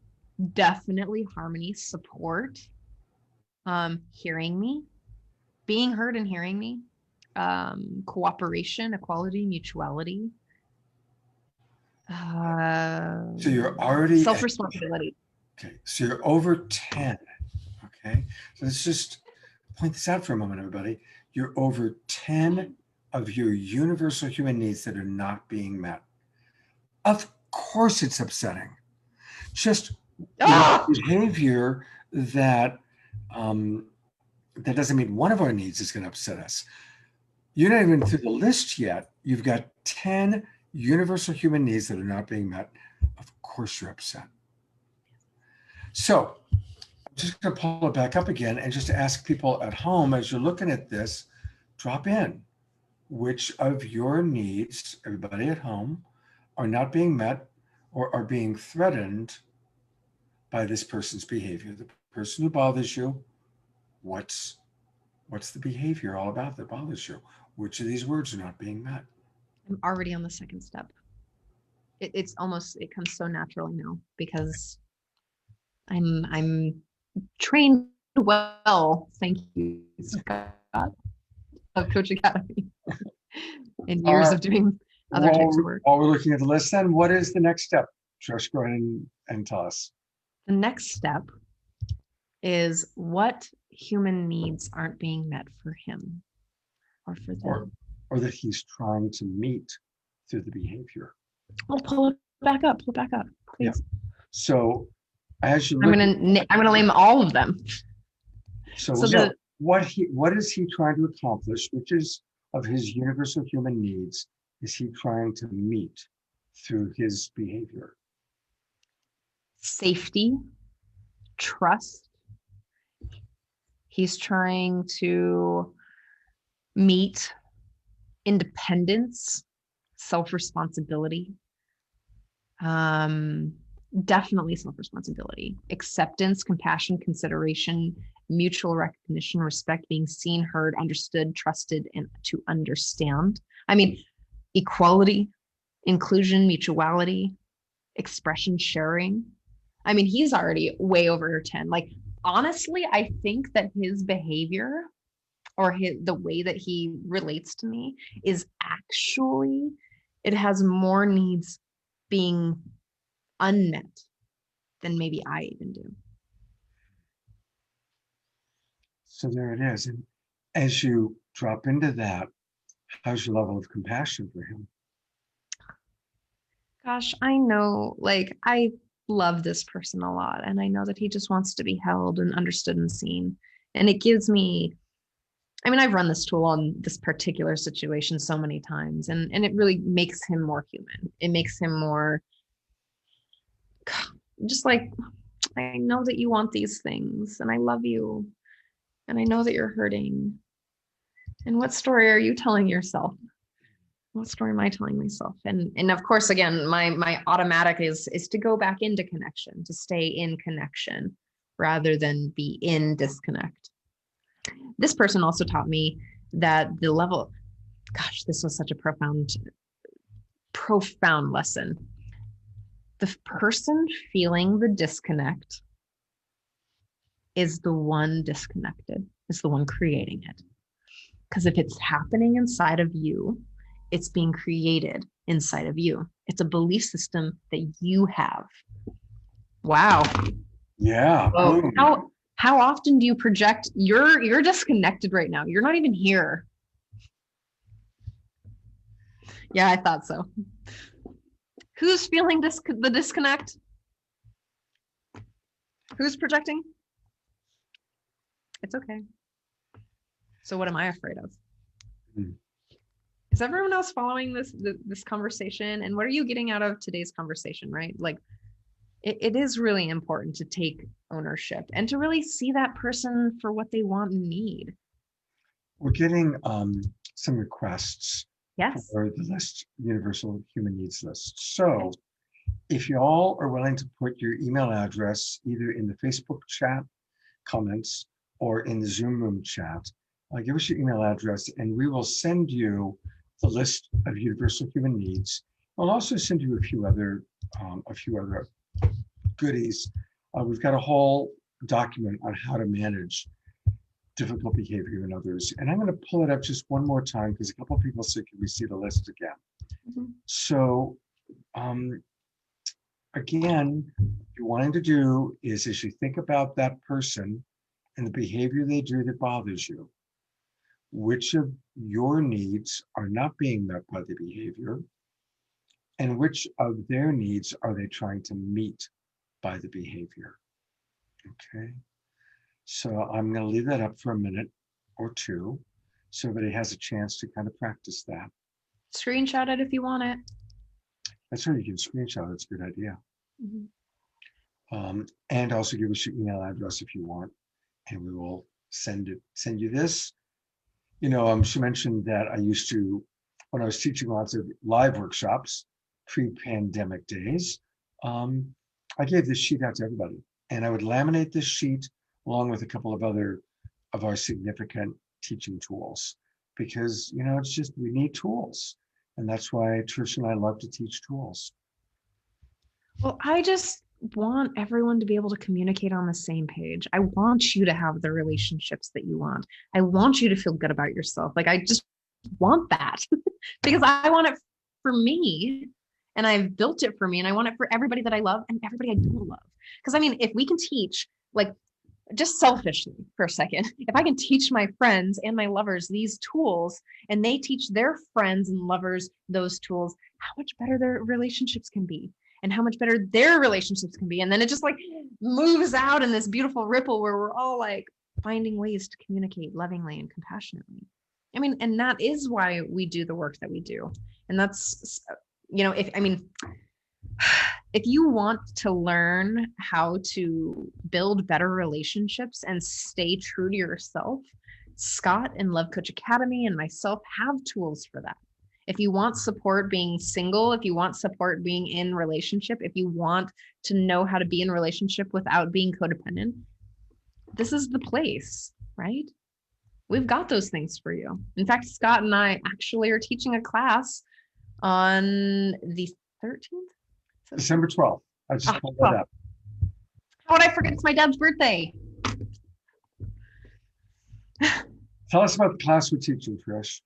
definitely harmony, support, hearing me, being heard and hearing me, cooperation, equality, mutuality, So you're already self-responsibility. Okay, so you're over 10. Okay, so let's just point this out for a moment, everybody. You're over 10 of your universal human needs that are not being met. Of course, it's upsetting. Just behavior that that doesn't mean one of our needs is going to upset us. You're not even through the list yet. You've got 10 universal human needs that are not being met. Of course, you're upset. So I'm just going to pull it back up again and just ask people at home, as you're looking at this, drop in. Which of your needs, everybody at home, are not being met or are being threatened by this person's behavior? The person who bothers you, what's the behavior all about that bothers you? Which of these words are not being met? I'm already on the second step. It comes so naturally now because I'm trained well, thank you, Scott, of Coach Academy, and years of doing other types of work. While we're looking at the list, then what is the next step? Trish, go ahead and tell us. The next step is what human needs aren't being met for him or for them. Or that he's trying to meet through the behavior. Well, pull it back up, please. Yeah. So as you I'm gonna name all of them. What is he trying to accomplish? Which is of his universal human needs is he trying to meet through his behavior? Safety, trust. He's trying to meet independence, self-responsibility. Definitely self-responsibility, acceptance, compassion, consideration, mutual recognition, respect, being seen, heard, understood, trusted, and to understand. I mean, equality, inclusion, mutuality, expression, sharing. I mean, he's already way over 10. Like, honestly, I think that his behavior or the way that he relates to me is actually, it has more needs being unmet than maybe I even do. So there it is. And as you drop into that, how's your level of compassion for him? Gosh, I know, like, I love this person a lot, and I know that he just wants to be held and understood and seen. And it gives me, I mean, I've run this tool on this particular situation so many times, and it really makes him more human. It makes him more just like, I know that you want these things, and I love you, and I know that you're hurting. And what story are you telling yourself? What story am I telling myself? And of course, again, my automatic is to go back into connection, to stay in connection rather than be in disconnect. This person also taught me that the level, gosh, this was such a profound lesson. The person feeling the disconnect is the one disconnected, is the one creating it. Because if it's happening inside of you, it's being created inside of you. It's a belief system that you have. Wow. Yeah. Oh, how often do you project? You're disconnected right now. You're not even here. Yeah, I thought so. Who's feeling the disconnect? Who's projecting? It's okay. So what am I afraid of? Mm. Is everyone else following this conversation? And what are you getting out of today's conversation, right? Like, it is really important to take ownership and to really see that person for what they want and need. We're getting some requests Yes. for the list, Universal Human Needs list. So if you all are willing to put your email address either in the Facebook chat comments or in the Zoom room chat, give us your email address and we will send you the list of universal human needs. We'll also send you a few other goodies. We've got a whole document on how to manage difficult behavior in others. And I'm going to pull it up just one more time because a couple of people said, can we see the list again? Mm-hmm. So again, what you're wanting to do is as you think about that person and the behavior they do that bothers you, which of your needs are not being met by the behavior, and which of their needs are they trying to meet by the behavior? Okay, so I'm going to leave that up for a minute or two so everybody has a chance to kind of practice that. Screenshot it if you want it. That's right, you can screenshot it. It's a good idea. Mm-hmm. And also give us your email address if you want, and we will send you this. You know, she mentioned that I used to, when I was teaching lots of live workshops, pre-pandemic days, I gave this sheet out to everybody, and I would laminate this sheet along with a couple of other of our significant teaching tools, because, you know, it's just, we need tools. And that's why Trish and I love to teach tools. Well, I just want everyone to be able to communicate on the same page. I want you to have the relationships that you want. I want you to feel good about yourself. Like, I just want that because I want it for me, and I've built it for me, and I want it for everybody that I love and everybody I don't love. Because I mean, if we can teach, like, just selfishly for a second, if I can teach my friends and my lovers these tools and they teach their friends and lovers those tools, how much better their relationships can be and how much better their relationships can be. And then it just like moves out in this beautiful ripple where we're all like finding ways to communicate lovingly and compassionately. I mean, and that is why we do the work that we do. And that's, you know, if you want to learn how to build better relationships and stay true to yourself, Scott and Love Coach Academy and myself have tools for that. If you want support being single, if you want support being in relationship, if you want to know how to be in relationship without being codependent, this is the place, right? We've got those things for you. In fact, Scott and I actually are teaching a class on the 13th. December 12th. I just pulled that well, up. How would I forget? It's my dad's birthday. Tell us about the class we're teaching, Trish.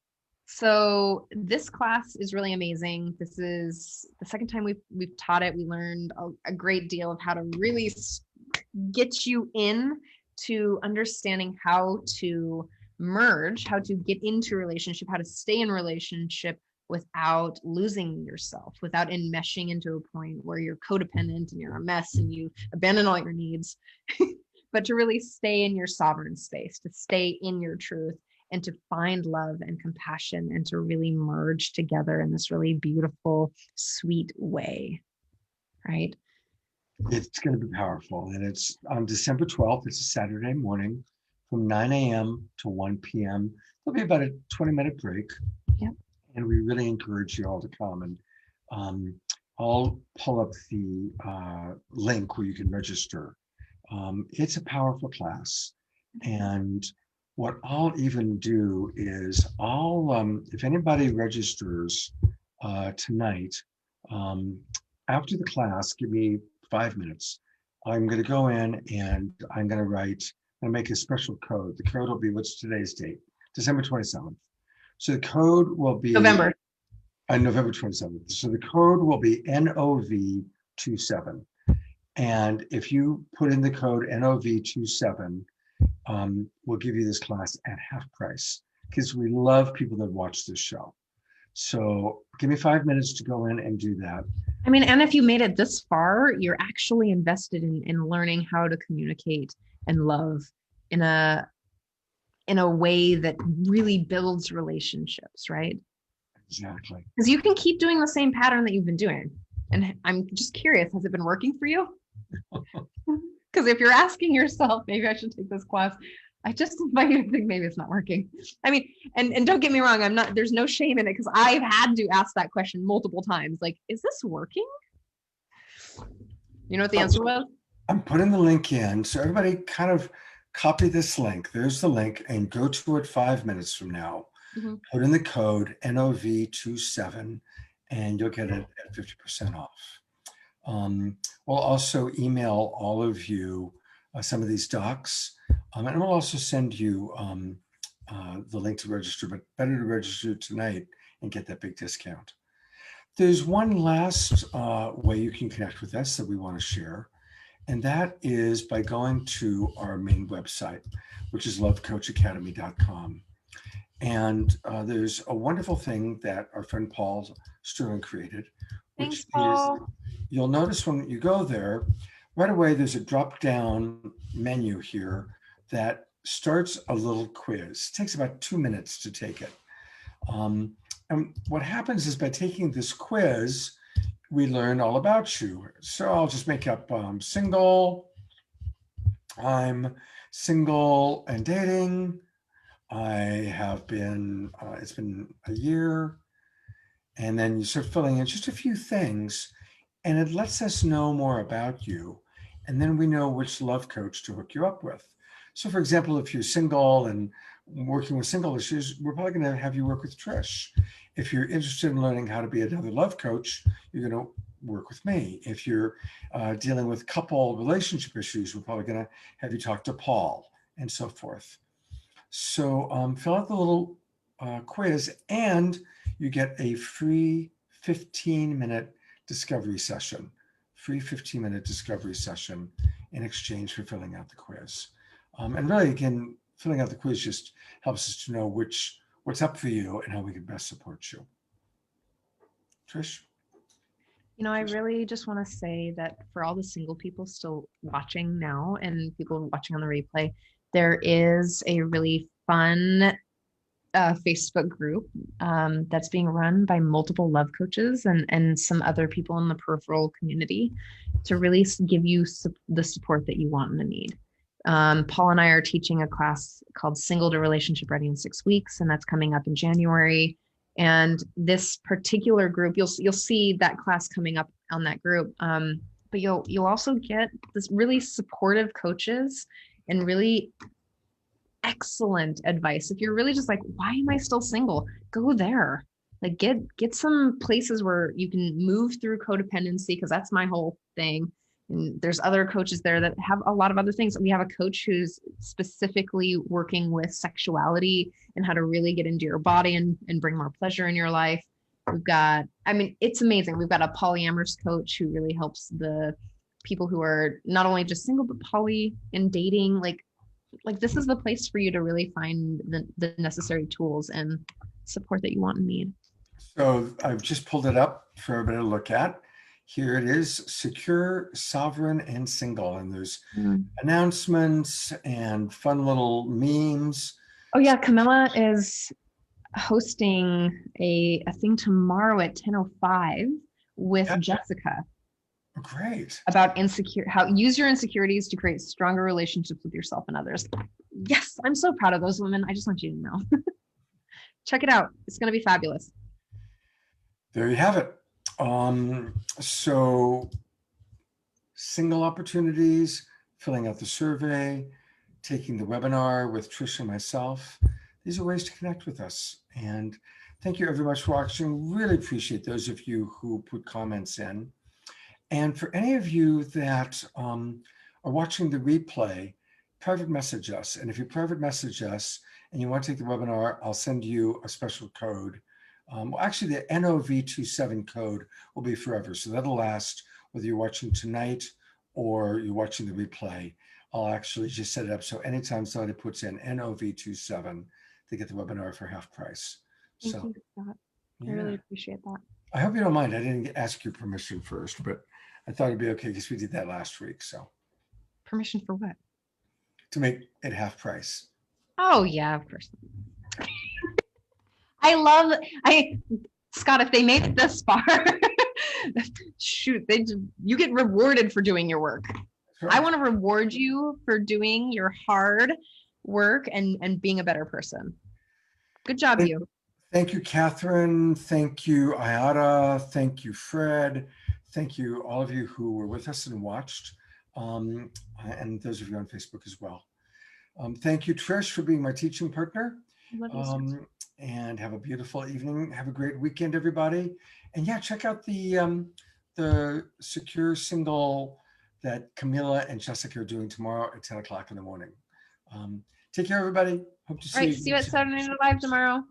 So this class is really amazing. This is the second time we've taught it. We learned a great deal of how to really get you in to understanding how to merge, how to get into relationship, how to stay in relationship without losing yourself, without enmeshing into a point where you're codependent and you're a mess and you abandon all your needs, but to really stay in your sovereign space, to stay in your truth, and to find love and compassion and to really merge together in this really beautiful, sweet way, right? It's going to be powerful. And it's on December 12th. It's a Saturday morning from 9 a.m. to 1 p.m. There'll be about a 20-minute break. Yep. And we really encourage you all to come. And I'll pull up the link where you can register. It's a powerful class. And what I'll even do is if anybody registers tonight, after the class, give me 5 minutes. I'm going to go in and I'm going to make a special code. The code will be, what's today's date? December 27th. So the code will be November 27th. So the code will be NOV27. And if you put in the code NOV27, we'll give you this class at half price because we love people that watch this show. So give me 5 minutes to go in and do that. I mean, and if you made it this far, you're actually invested in learning how to communicate and love in a way that really builds relationships, right? Exactly. Because you can keep doing the same pattern that you've been doing. And I'm just curious, has it been working for you? Because if you're asking yourself, maybe I should take this class, I just invite you to think maybe it's not working. I mean, and don't get me wrong, there's no shame in it because I've had to ask that question multiple times. Like, is this working? You know what the answer was? I'm putting the link in. So everybody kind of copy this link. There's the link and go to it 5 minutes from now. Mm-hmm. Put in the code NOV27 and you'll get it at 50% off. We'll also email all of you some of these docs, and we'll also send you the link to register, but better to register tonight and get that big discount. There's one last way you can connect with us that we want to share, and that is by going to our main website, which is lovecoachacademy.com. And there's a wonderful thing that our friend Paul Sterling created, which is, you'll notice when you go there, right away, there's a drop-down menu here that starts a little quiz. It takes about 2 minutes to take it. And what happens is by taking this quiz, we learn all about you. So I'll just make up single. I'm single and dating. It's been a year. And then you start filling in just a few things and it lets us know more about you. And then we know which love coach to hook you up with. So for example, if you're single and working with single issues, we're probably going to have you work with Trish. If you're interested in learning how to be another love coach, you're going to work with me. If you're dealing with couple relationship issues, we're probably going to have you talk to Paul and so forth. So fill out the little quiz and you get a free 15-minute discovery session, in exchange for filling out the quiz. And really, again, filling out the quiz just helps us to know what's up for you and how we can best support you. Trish? You know, I really just want to say that for all the single people still watching now and people watching on the replay, there is a really fun Facebook group that's being run by multiple love coaches and some other people in the peripheral community to really give you the support that you want and need. Paul and I are teaching a class called Single to Relationship Ready in 6 weeks, and that's coming up in January. And this particular group, you'll see that class coming up on that group. But you'll also get this really supportive coaches and really excellent advice. If you're really just like, why am I still single? Go there. Like get some places where you can move through codependency, because that's my whole thing. And there's other coaches there that have a lot of other things. We have a coach who's specifically working with sexuality and how to really get into your body and bring more pleasure in your life. We've got, I mean, it's amazing. We've got a polyamorous coach who really helps the people who are not only just single, but poly and dating. Like this is the place for you to really find the necessary tools and support that you want and need. So I've just pulled it up for everybody to look at. Here it is, Secure, Sovereign, and Single. And there's announcements and fun little memes. Oh yeah, Camilla is hosting a thing tomorrow at 10:05 with Jessica. Great. About how use your insecurities to create stronger relationships with yourself and others. Yes, I'm so proud of those women. I just want you to know. Check it out. It's going to be fabulous. There you have it. So single opportunities, filling out the survey, taking the webinar with Trish and myself. These are ways to connect with us. And thank you very much for watching. Really appreciate those of you who put comments in. And for any of you that are watching the replay, private message us. And if you private message us and you want to take the webinar, I'll send you a special code. Well, actually, the NOV27 code will be forever. So that'll last whether you're watching tonight or you're watching the replay. I'll actually just set it up so anytime somebody puts in NOV27, they get the webinar for half price. Thank you, Scott. I really appreciate that. I hope you don't mind. I didn't ask your permission first, but I thought it'd be okay because we did that last week. So permission for what? To make it half price. Oh yeah, of course. Scott, if they made it this far, shoot, you get rewarded for doing your work. Sure. I want to reward you for doing your hard work and being a better person. Good job, you. Thank you, Catherine. Thank you, Ayada. Thank you, Fred. Thank you, all of you who were with us and watched, and those of you on Facebook as well. Thank you, Trish, for being my teaching partner. And have a beautiful evening. Have a great weekend, everybody. And yeah, check out the Secure Single that Camilla and Jessica are doing tomorrow at 10 o'clock in the morning. Take care, everybody. Hope to see you. See you at Saturday Night Live tomorrow.